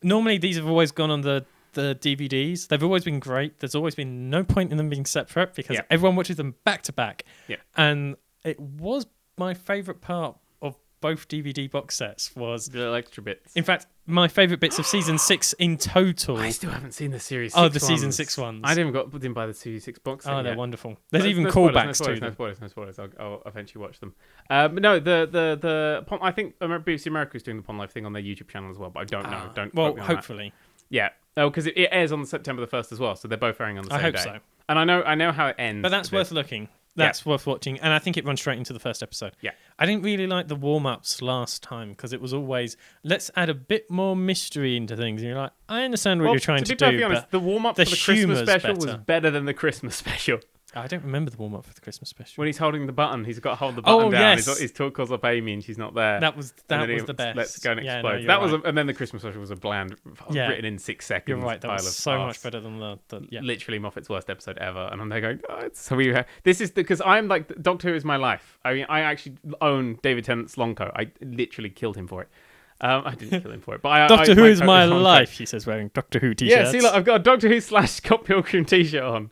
Normally these have always gone on the DVDs. They've always been great. There's always been no point in them being separate because everyone watches them back to back. Yeah. And it was my favourite part of both DVD box sets was the extra bits. In fact, my favourite bits of season 6 in total. I still haven't seen the series 6 Oh, the season 6 ones. I didn't buy the series 6 box set they're yet. wonderful. There's even callbacks to them. No spoilers. I'll eventually watch them. But no, I think BBC America is doing the Pond Life thing on their YouTube channel as well, but I don't know. Well, hopefully. Yeah. Oh, because it airs on September the 1st as well, so they're both airing on the same day. I hope so. And I know how it ends. But that's worth looking. That's worth watching. And I think it runs straight into the first episode. Yeah. I didn't really like the warm-ups last time because it was always, let's add a bit more mystery into things. And you're like, I understand what you're trying to do. To be perfectly honest, the warm-up for the Christmas special was better than the Christmas special. I don't remember the warm-up for the Christmas special. When he's holding the button, he's got to hold the button down. Yes. He calls up Amy and she's not there. That was the best. Let's go and explode. No, right. And then the Christmas special was a bland, written in 6 seconds. You're right. That was so much better than literally Moffat's worst episode ever. And I'm there going, oh, so this is because I'm like, Doctor Who is my life. I mean, I actually own David Tennant's long coat. I literally killed him for it. I didn't kill him for it, but Doctor Who is my life. He says, wearing Doctor Who t-shirts. Yeah, see, look, I've got a Doctor Who / Scott Pilgrim t-shirt on.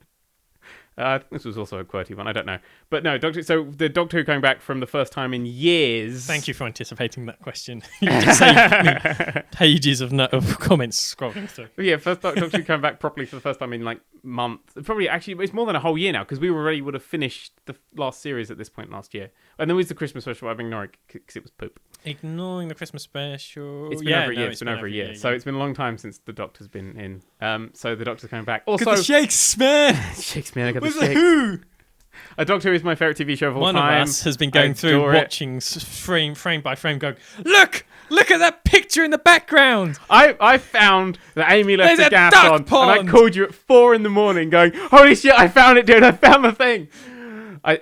This was also a QWERTY one. I don't know, but no, So the Doctor Who coming back from the first time in years. Thank you for anticipating that question. You just saved me pages of comments scrolling through. But yeah, first Doctor Who coming back properly for the first time in like months. Probably actually, it's more than a whole year now because we already would have finished the last series at this point last year, and there was the Christmas special. I'm ignoring because it was poop. Ignoring the Christmas special. It's been over a year. It's been over a year. So it's been a long time since the Doctor's been in. So the Doctor's coming back. Also, the Shakespeare. Shakespeare. I got with the Who. A Doctor Who is my favourite TV show of all time. One of us has been going through watching frame by frame going, look at that picture in the background. I found that Amy left the gas on pond. and I called you at 4 a.m. going, holy shit, I found it, dude, I found the thing.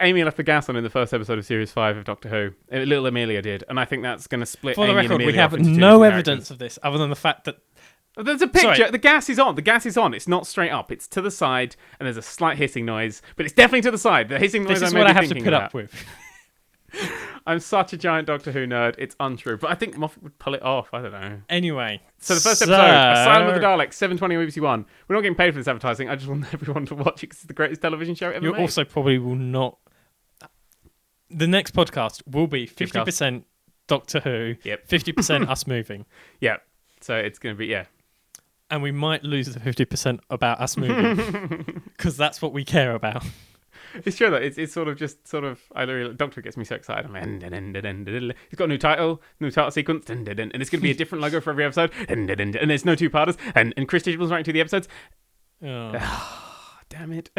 Amy left the gas on in the first episode of Series 5 of Doctor Who. Little Amelia did, and I think that's going to split For the Amy record, and Amelia we have into no evidence of this other than the fact that there's a picture. The gas is on. It's not straight up. It's to the side, and there's a slight hissing noise, but it's definitely to the side. The hissing noise. This is what I have to put up with. I'm such a giant Doctor Who nerd. It's untrue, but I think Moffat would pull it off. I don't know. Anyway, so the first episode, Asylum of the Daleks, 7:20 on BBC One. We're not getting paid for this advertising. I just want everyone to watch it because it's the greatest television show ever. You also probably will not. The next podcast will be 50% Doctor Who, 50% us moving. Yeah. So it's going to be, And we might lose the 50% about us moving because that's what we care about. It's true though. It's sort of. Doctor Who gets me so excited. He's got a new title sequence, and it's going to be a different logo for every episode, and there's no two-parters, and Chris Digital's writing to the episodes. Oh. Damn it.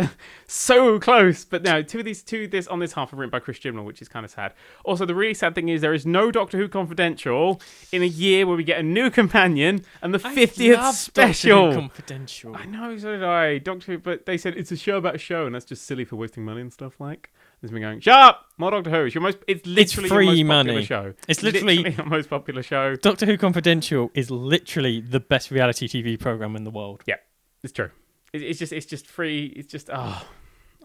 So close. But no, two of this on this half are written by Chris Chibnall, which is kind of sad. Also, the really sad thing is there is no Doctor Who Confidential in a year where we get a new companion and the 50th special. Doctor Who Confidential. I know, so did I. Doctor Who, but they said it's a show about a show, and that's just silly for wasting money and stuff like. There's me going, shut up! More Doctor Who. It's literally free your most money. Popular show. It's literally your most popular show. Doctor Who Confidential is literally the best reality TV program in the world. Yeah, it's true. It's just free. It's just I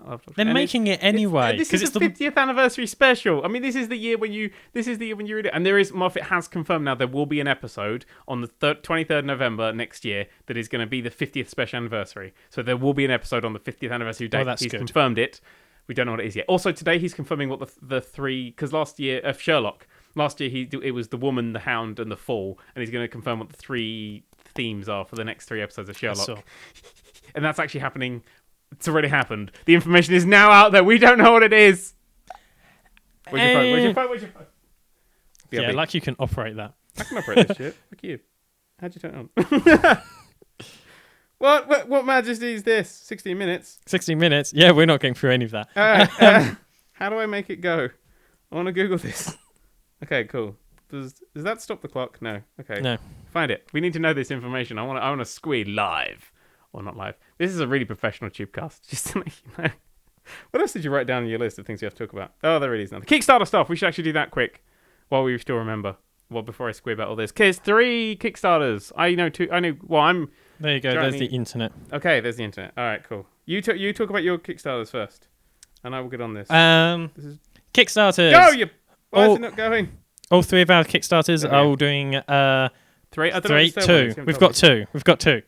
love Doctor Who. They're making it anyway. This is the 50th anniversary special. I mean, this is the year when you read it. And Moffat has confirmed now there will be an episode on the 23rd November next year that is going to be the 50th special anniversary. So there will be an episode on the 50th anniversary date. He's confirmed it. We don't know what it is yet. Also today he's confirming what the three, because last year Sherlock. Last year it was the Woman, the Hound, and the Fall, and he's going to confirm what the 3 themes are for the next 3 episodes of Sherlock. And that's actually happening. It's already happened. The information is now out there. We don't know what it is. Where's your phone? Yeah, like you can operate that. I can operate this shit. Fuck you. How'd you turn it on? What majesty is this? 16 minutes. 16 minutes? Yeah, we're not getting through any of that. How do I make it go? I want to Google this. Okay, cool. Does that stop the clock? No. Okay. No. Find it. We need to know this information. I want to squeal live. Or not live. This is a really professional TubeCast. Just to let you know. What else did you write down on your list of things you have to talk about? Oh, there really is nothing. Kickstarter stuff. We should actually do that quick. While we still remember. Well, before I squeal about all this. There's 3 Kickstarters. I know 2. I know. Well, I'm. There you go. There's the internet. Okay, there's the internet. All right, cool. You talk about your Kickstarters first. And I will get on this. This is Kickstarters. Go! Why is it not going? All 3 of our Kickstarters are all doing... 3? 2. We've got 2.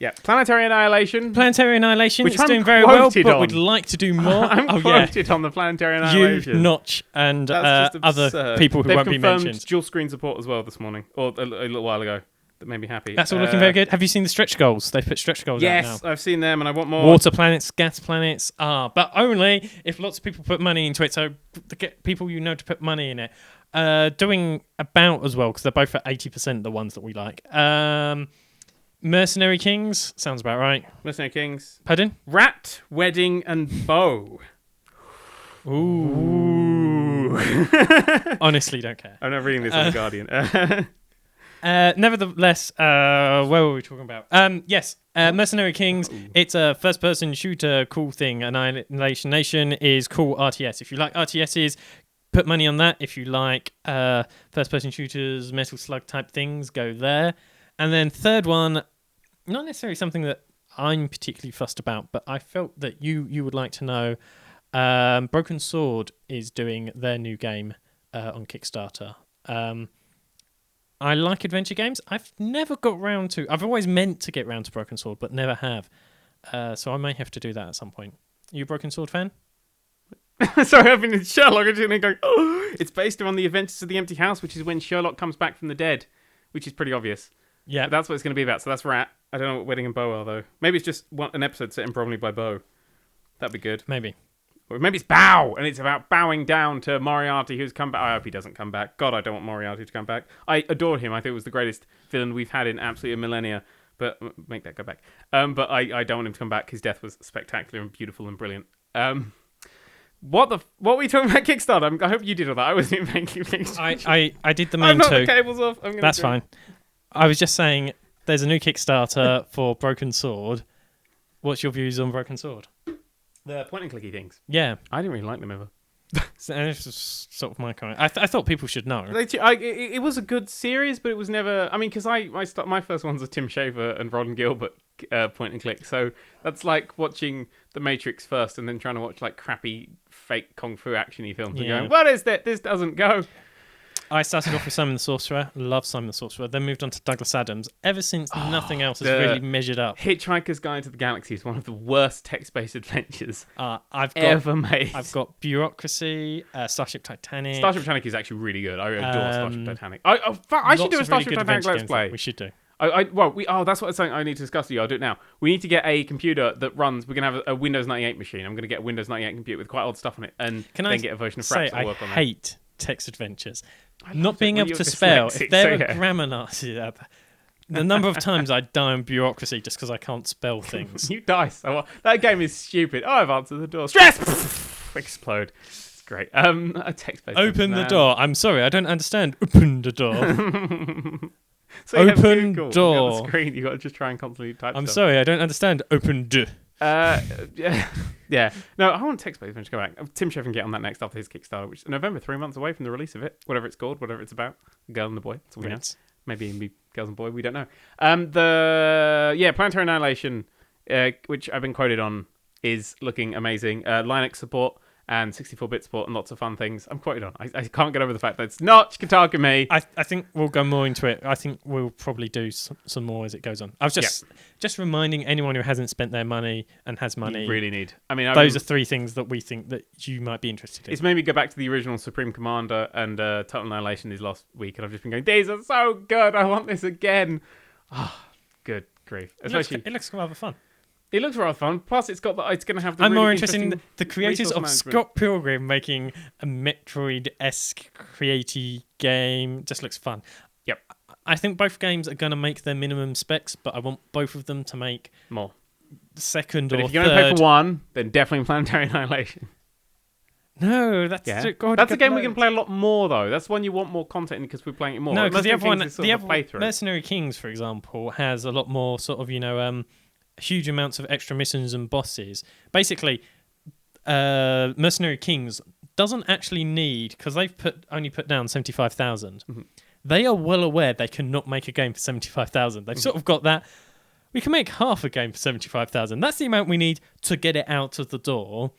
Yeah. Planetary Annihilation. Which is doing very well, but we'd like to do more. I'm quoted on the Planetary Annihilation. You, Notch, and other people who won't be mentioned. They've confirmed dual screen support as well this morning, or a little while ago. That made me happy. That's all looking very good. Have you seen the stretch goals? They've put stretch goals out now. Yes, I've seen them, and I want more. Water planets, gas planets, but only if lots of people put money into it. So get people to put money in it. Doing about as well because they're both at 80%. The ones that we like. Mercenary Kings sounds about right. Mercenary Kings. Pardon? Rat, Wedding, and Bow. Ooh. Honestly, don't care. I'm not reading this on The Guardian. Nevertheless, where were we talking about? Yes, Mercenary Kings. It's a first-person shooter, cool thing. Annihilation Nation is cool RTS. If you like RTSs, put money on that. If you like first-person shooters, Metal Slug type things, go there. And then third one, not necessarily something that I'm particularly fussed about, but I felt that you would like to know. Broken Sword is doing their new game on Kickstarter. I like adventure games. I've never got round to... I've always meant to get round to Broken Sword, but never have. So I may have to do that at some point. Are you a Broken Sword fan? Sorry, I've been in Sherlock. I'm just going, oh! It's based on the Adventures of the Empty House, which is when Sherlock comes back from the dead, which is pretty obvious. Yeah. But that's what it's going to be about. So that's Rat. I don't know what Wedding and Bow are, though. Maybe it's just an episode set in Probably by Bow. That'd be good. Maybe. Or maybe it's Bow, and it's about bowing down to Moriarty, who's come back. I hope he doesn't come back. God, I don't want Moriarty to come back. I adored him. I think it was the greatest villain we've had in absolutely a millennia. But make that go back. But I don't want him to come back. His death was spectacular and beautiful and brilliant. What were we talking about Kickstarter? I hope you did all that. I wasn't even making things. I did the main I've knocked two. the cables off. That's fine. I was just saying, there's a new Kickstarter for Broken Sword. What's your views on Broken Sword? The point and clicky things. Yeah. I didn't really like them ever. This is sort of my comment. I thought people should know. It was a good series, but it was never... I mean, because my first ones are Tim Schafer and Ron Gilbert point and click. So that's like watching The Matrix first and then trying to watch like crappy fake kung fu action-y films and going, what is that? This doesn't go. I started off with Simon the Sorcerer. Loved Simon the Sorcerer. Then moved on to Douglas Adams. Ever since, nothing else has really measured up. Hitchhiker's Guide to the Galaxy is one of the worst text-based adventures ever made. I've got Bureaucracy, Starship Titanic. Starship Titanic is actually really good. I adore Starship Titanic. I should do a Starship Titanic Let's Play. We should do. That's what something I need to discuss with you. I'll do it now. We need to get a computer that runs. We're gonna have a Windows 98 machine. I'm gonna get a Windows 98 computer with quite old stuff on it, and then get a version of Fraps that work on it. I hate text adventures. Not being able to spell. If they're a grammar Nazi, the number of times I die in Bureaucracy just because I can't spell things. You die so well. That game is stupid. Oh, I've answered the door. Stress! Explode. It's great. A text-based. Open the door. I'm sorry, I don't understand. Open the door. So open door. door. On the screen. You got to just try and constantly type. I'm sorry, I don't understand. Open door. Yeah. No, I want text-based adventure to go back. Tim Schafer can get on that next after his Kickstarter, which is November, 3 months away from the release of it. Whatever it's called, whatever it's about. Girl and the boy. That's all we know. Maybe it'll be Girls and Boy. We don't know. Planetary Annihilation, which I've been quoted on, is looking amazing. Linux support and 64-bit support and lots of fun things. I'm quoted on. I can't get over the fact that it's not Kotaku. I think we'll go more into it. I think we'll probably do some more as it goes on. I was just reminding anyone who hasn't spent their money and has money. You really need. I mean, those are three things that we think that you might be interested in. It's made me go back to the original Supreme Commander and Total Annihilation this last week, and I've just been going, these are so good. I want this again. Good grief. Especially, it looks rather fun. It looks rather fun. Plus, it's going to have the I'm really more interested in the creators of management. Scott Pilgrim making a Metroid-esque creative game. Just looks fun. Yep. I think both games are going to make their minimum specs, but I want both of them to make more. Second but or if you're third. going to pay for one, then definitely Planetary Annihilation. No, that's that's a game we can play a lot more though. That's one you want more content in because we're playing it more. No, because the other one, playthrough. Mercenary Kings, for example, has a lot more sort of huge amounts of extra missions and bosses. Basically, Mercenary Kings doesn't actually need, because they've only put down 75,000. Mm-hmm. They are well aware they cannot make a game for 75,000. They've sort of got that. We can make half a game for 75,000. That's the amount we need to get it out of the door.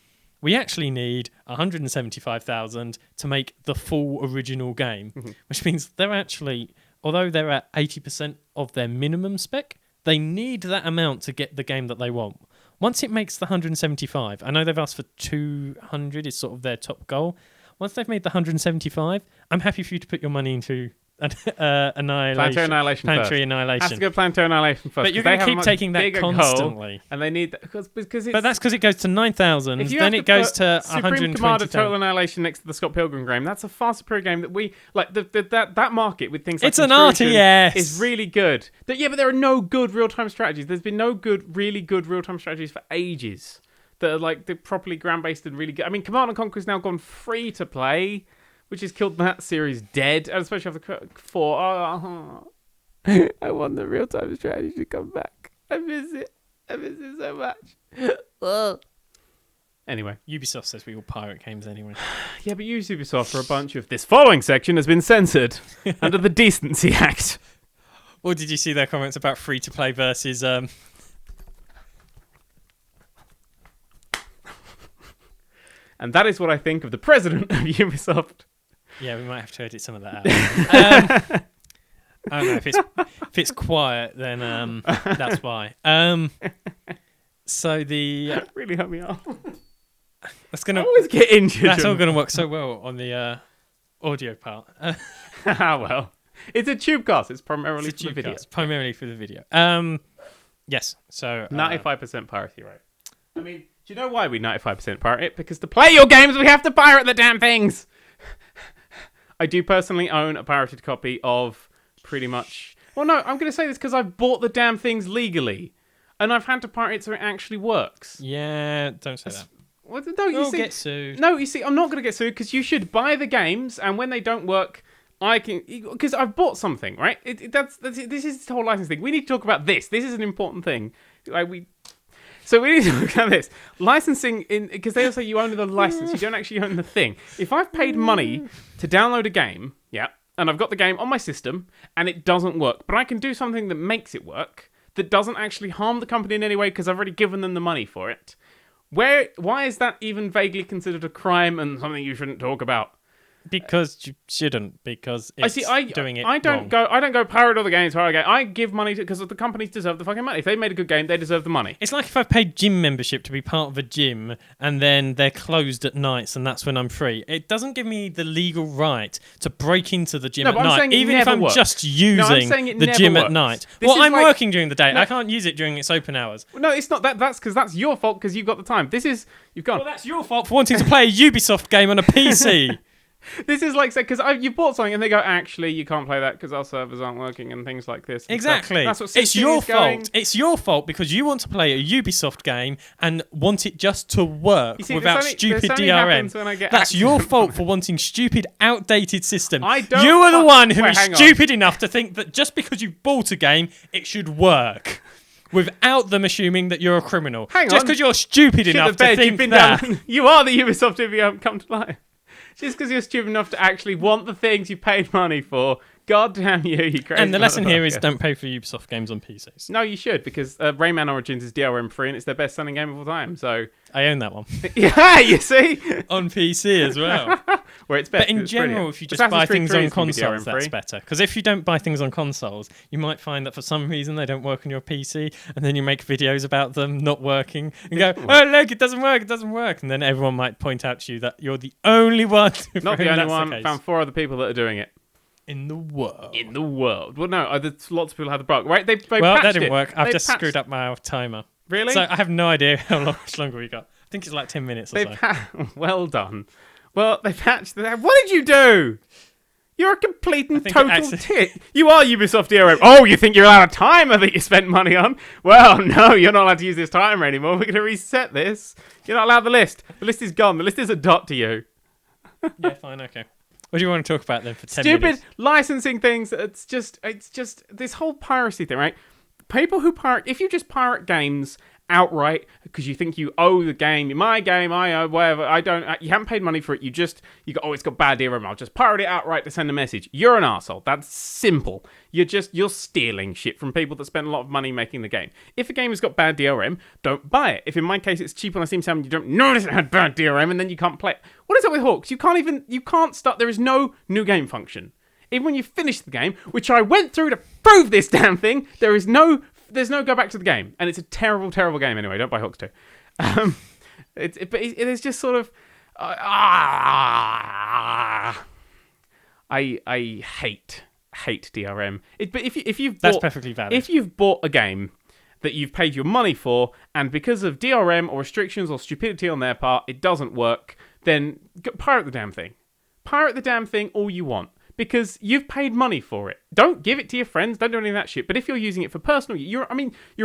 We actually need 175,000 to make the full original game, which means they're actually, although they're at 80% of their minimum spec, they need that amount to get the game that they want. Once it makes the 175, I know they've asked for 200 is sort of their top goal. Once they've made the 175, I'm happy for you to put your money into Annihilation. Annihilation Planetary first. Annihilation. Has to go Planetary Annihilation first. But you're going to keep taking that constantly. Goal, and they need that because it's... But that's because it goes to 9,000, then it goes to Supreme 120,000. Commander Total Annihilation next to the Scott Pilgrim game. That's a far superior game that we... Like, that market with things like... It's an RTS! ...is really good. But there are no good real-time strategies. There's been no really good real-time strategies for ages that are, like, they're properly ground-based and really good. I mean, Command & Conquer's now gone free to play, which has killed that series dead, and especially after 4. I want the real-time strategy to come back. I miss it so much. Anyway. Ubisoft says we all pirate games anyway. Yeah, but use Ubisoft for a bunch of... This following section has been censored under the Decency Act. Or did you see their comments about free-to-play versus... And that is what I think of the president of Ubisoft. Yeah, we might have to edit some of that out. I don't know, if it's quiet, then that's why. So the... That really hurt me off. I always get injured. That's all going to work so well on the audio part. Well, it's a TubeCast. It's primarily for the video. Primarily for the video. Yes, so... 95% piracy rate. I mean... Do you know why we 95% pirate it? Because to play your games, we have to pirate the damn things. I do personally own a pirated copy of pretty much... Well, no, I'm going to say this because I've bought the damn things legally. And I've had to pirate it so it actually works. Yeah, don't say that. Well, no, you see, get sued. No, you see, I'm not going to get sued because you should buy the games, and when they don't work, I can... Because I've bought something, right? This is the whole license thing. We need to talk about this. This is an important thing. So we need to look at this. Licensing, because they also you own the license, you don't actually own the thing. If I've paid money to download a game, yeah, and I've got the game on my system, and it doesn't work, but I can do something that makes it work, that doesn't actually harm the company in any way because I've already given them the money for it, why is that even vaguely considered a crime and something you shouldn't talk about? Because you shouldn't, because it's doing it I don't wrong. go pirate all the games. I give money because the companies deserve the fucking money. If they made a good game, they deserve the money. It's like if I paid gym membership to be part of a gym and then they're closed at nights and that's when I'm free. It doesn't give me the legal right to break into the gym at night, even if I'm just using the gym at night. I'm working during the day. I can't use it during its open hours. No, it's not that. That's because that's your fault because you've got the time. You've gone. Well, that's your fault for wanting to play a Ubisoft game on a PC. This is like, because you bought something and they go, actually, you can't play that because our servers aren't working and things like this. Exactly. That's what it's your fault. It's your fault because you want to play a Ubisoft game and want it just to work without stupid DRM. That's your fault for wanting stupid, outdated system. You are the one who is stupid enough to think that just because you've bought a game, it should work. Without them assuming that you're a criminal. Just because you're stupid enough to think that. You are the Ubisoft if you haven't come to life. Just because you're stupid enough to actually want the things you paid money for. God damn you crazy. And the lesson here is don't pay for Ubisoft games on PCs. No, you should, because Rayman Origins is DRM free and it's their best selling game of all time. So I own that one. Yeah, you see? On PC as well. Where it's better. But in general, if you just buy things on consoles, that's better. Because if you don't buy things on consoles, you might find that for some reason they don't work on your PC, and then you make videos about them not working, and go, oh, look, it doesn't work. And then everyone might point out to you that you're the only one. Not the only one. Found 4 other people that are doing it. In the world. Well, no, lots of people have the bug, right? They that didn't work. I've just screwed up my timer. Really? So I have no idea how much longer we got. I think it's like 10 minutes or so. Well done. Well, they patched that. What did you do? You're a complete and total tit. You are Ubisoft DRM. Oh, you think you're allowed a timer that you spent money on? Well, no, you're not allowed to use this timer anymore. We're going to reset this. You're not allowed the list. The list is gone. The list is a dot to you. Yeah, fine, okay. What do you want to talk about then for 10 minutes? Stupid licensing things. It's just this whole piracy thing, right? People who pirate, if you just pirate games outright because you think you owe the game, my game, I owe, whatever, you haven't paid money for it, you go, oh, it's got bad DRM, I'll just pirate it outright to send a message. You're an arsehole. That's simple. You're stealing shit from people that spend a lot of money making the game. If a game has got bad DRM, don't buy it. If in my case it's cheap on a Steam sale and you don't notice it had bad DRM and then you can't play it. What is it with Hawks? You can't start, there is no new game function. Even when you finish the game, which I went through to prove this damn thing, there's no go back to the game, and it's a terrible, terrible game anyway. Don't buy Hawks 2. It is just sort of I hate DRM. But if you've That's bought, perfectly valid. if you've bought a game that you've paid your money for, and because of DRM or restrictions or stupidity on their part, it doesn't work, then pirate the damn thing. Pirate the damn thing all you want. Because you've paid money for it. Don't give it to your friends. Don't do any of that shit. But if you're using it for personal, you're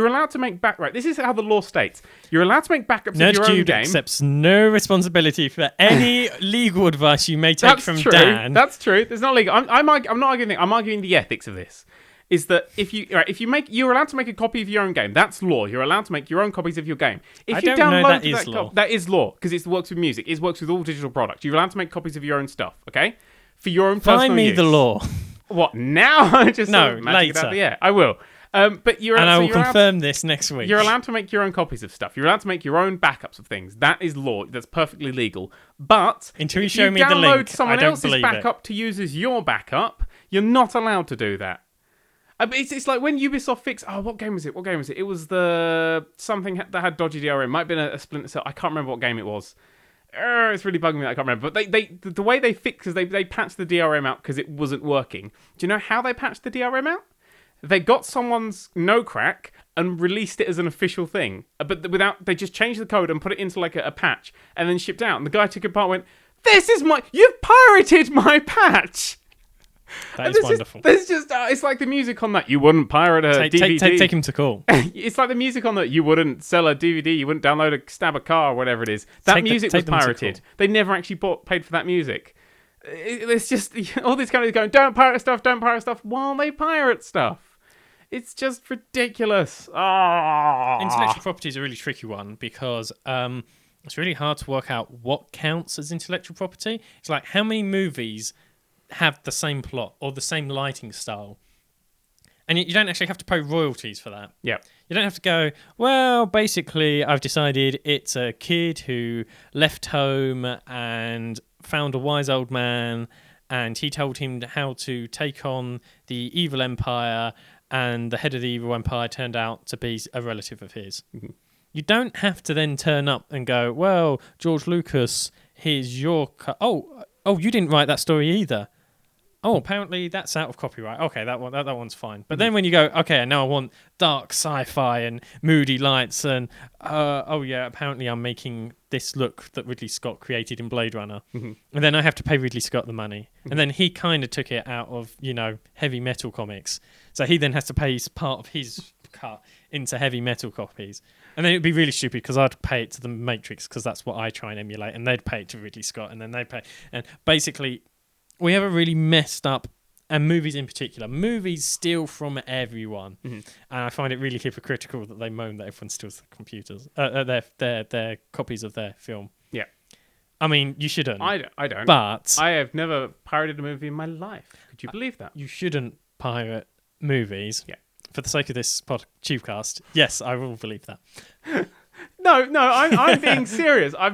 allowed to make back. Right, this is how the law states. You're allowed to make backups of your own game. Nerd³ accepts no responsibility for any legal advice you may take That's from true. Dan. That's true. There's not legal. I'm not arguing. I'm arguing the ethics of this. Is that if you're allowed to make a copy of your own game. That's law. You're allowed to make your own copies of your game. If I you don't know download that is law. That is law because it works with music. It works with all digital products. You're allowed to make copies of your own stuff. Okay. For your own personal Find me use. the law. What now? Just No, sort of magic it out later. the air. I will. But you're And I will you're allowed confirm this next week. You're allowed to make your own copies of stuff. You're allowed to make your own backups of things. That is law. That's perfectly legal. But Until you if show me the download link, someone I don't else's believe backup to use as your backup, you're not allowed to do that. It's like when Ubisoft fixed. Oh, what game was it? It was the something that had dodgy DRM. It might have been a Splinter Cell. I can't remember what game it was. It's really bugging me that I can't remember. But the way they fixed is they patched the DRM out because it wasn't working. Do you know how they patched the DRM out? They got someone's no crack and released it as an official thing. But they just changed the code and put it into like a patch and then shipped out. And the guy took it apart and went, you've pirated my patch. That is wonderful. It's like the music on that. You wouldn't pirate a DVD. Take him to call. It's like the music on that. You wouldn't sell a DVD. You wouldn't stab a car or whatever it is. That music was pirated. They never actually paid for that music. It's just all these companies going, don't pirate stuff while they pirate stuff. It's just ridiculous. Intellectual property is a really tricky one because it's really hard to work out what counts as intellectual property. It's like how many movies have the same plot or the same lighting style, and you don't actually have to pay royalties for that. Yeah, you don't have to go, well, basically I've decided it's a kid who left home and found a wise old man and he told him how to take on the evil empire, and the head of the evil empire turned out to be a relative of his. Mm-hmm. You don't have to then turn up and go, well, George Lucas, here's your oh, you didn't write that story either. Oh, apparently that's out of copyright. Okay, that one's fine. But then when you go, okay, now I want dark sci-fi and moody lights and, apparently I'm making this look that Ridley Scott created in Blade Runner. Mm-hmm. And then I have to pay Ridley Scott the money. Mm-hmm. And then he kind of took it out of, heavy metal comics. So he then has to pay part of his cut into heavy metal copies. And then it'd be really stupid because I'd pay it to the Matrix because that's what I try and emulate. And they'd pay it to Ridley Scott and then they'd pay. And basically, we have a really messed up, and movies in particular. Movies steal from everyone, and I find it really hypocritical that they moan that everyone steals their computers, their copies of their film. Yeah, I mean you shouldn't. I don't. But I have never pirated a movie in my life. Could you believe that? You shouldn't pirate movies. Yeah. For the sake of this TubeCast, yes, I will believe that. No, I'm being serious. I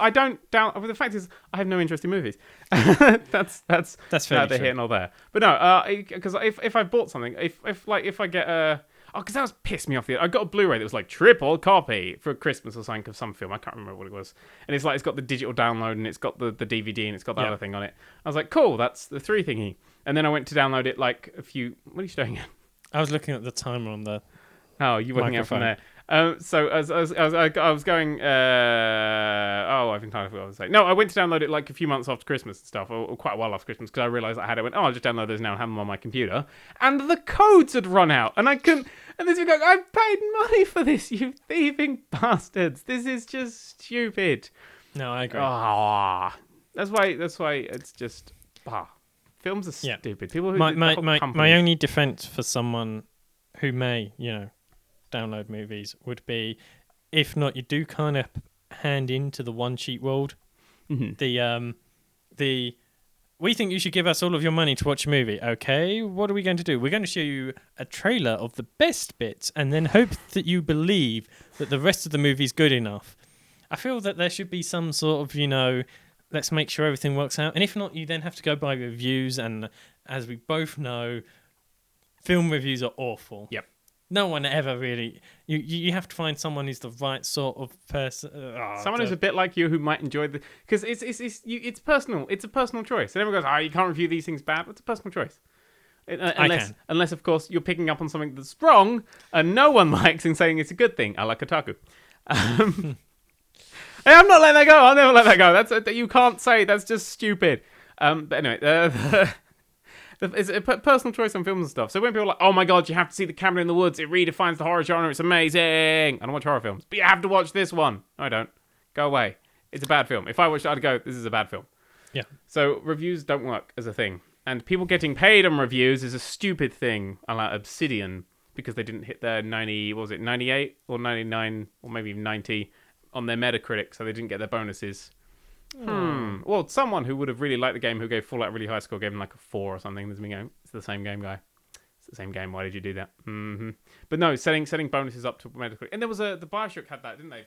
don't doubt. The fact is, I have no interest in movies. that's fairly neither here nor there. But no, because if I bought something, if I get because that was pissed me off. I got a Blu-ray that was like triple copy for Christmas or something of some film. I can't remember what it was. And it's got the digital download and it's got the DVD and it's got the other thing on it. I was like, cool, that's the 3 thingy. And then I went to download it like a few. What are you showing at? I was looking at the timer on the. Oh, you're working out from there. So as I was going, I've entirely forgot what I was saying. No, I went to download it like a few months after Christmas and stuff, or quite a while after Christmas, because I realised I had it. I'll just download those now and have them on my computer. And the codes had run out, and I couldn't. And this was going, I've paid money for this, you thieving bastards. This is just stupid. No, I agree. That's why it's just films are stupid. People who my only defense for someone who may, download movies would be, if not, you do kind of hand into the one cheat world. Mm-hmm. We think you should give us all of your money to watch a movie. Okay, what are we going to do? We're going to show you a trailer of the best bits and then hope that you believe that the rest of the movie is good enough. I feel that there should be some sort of, let's make sure everything works out. And if not, you then have to go by reviews. And as we both know, film reviews are awful. Yep. No one ever really. You have to find someone who's the right sort of person. Someone who's a bit like you who might enjoy because it's personal. It's a personal choice. And everyone goes, you can't review these things bad. It's a personal choice. Unless, of course, you're picking up on something that's wrong and no one likes and saying it's a good thing. I like Kotaku. Hey, I'm not letting that go. I'll never let that go. That's you can't say. That's just stupid. But anyway, it's a personal choice on films and stuff. So when people are like, oh my god, you have to see The Cabin in the Woods. It redefines the horror genre. It's amazing. I don't watch horror films. But you have to watch this one. No, I don't. Go away. It's a bad film. If I watched it, I'd go, this is a bad film. Yeah. So reviews don't work as a thing. And people getting paid on reviews is a stupid thing, a la Obsidian, because they didn't hit their 90, what was it, 98 or 99 or maybe even 90 on their Metacritic, so they didn't get their bonuses. Well, someone who would have really liked the game, who gave Fallout a really high score, gave them like a 4 or something. There's me going, it's the same game, guy. It's the same game. Why did you do that? But no, setting bonuses up to Metacritic. And there was the Bioshock had that, didn't they?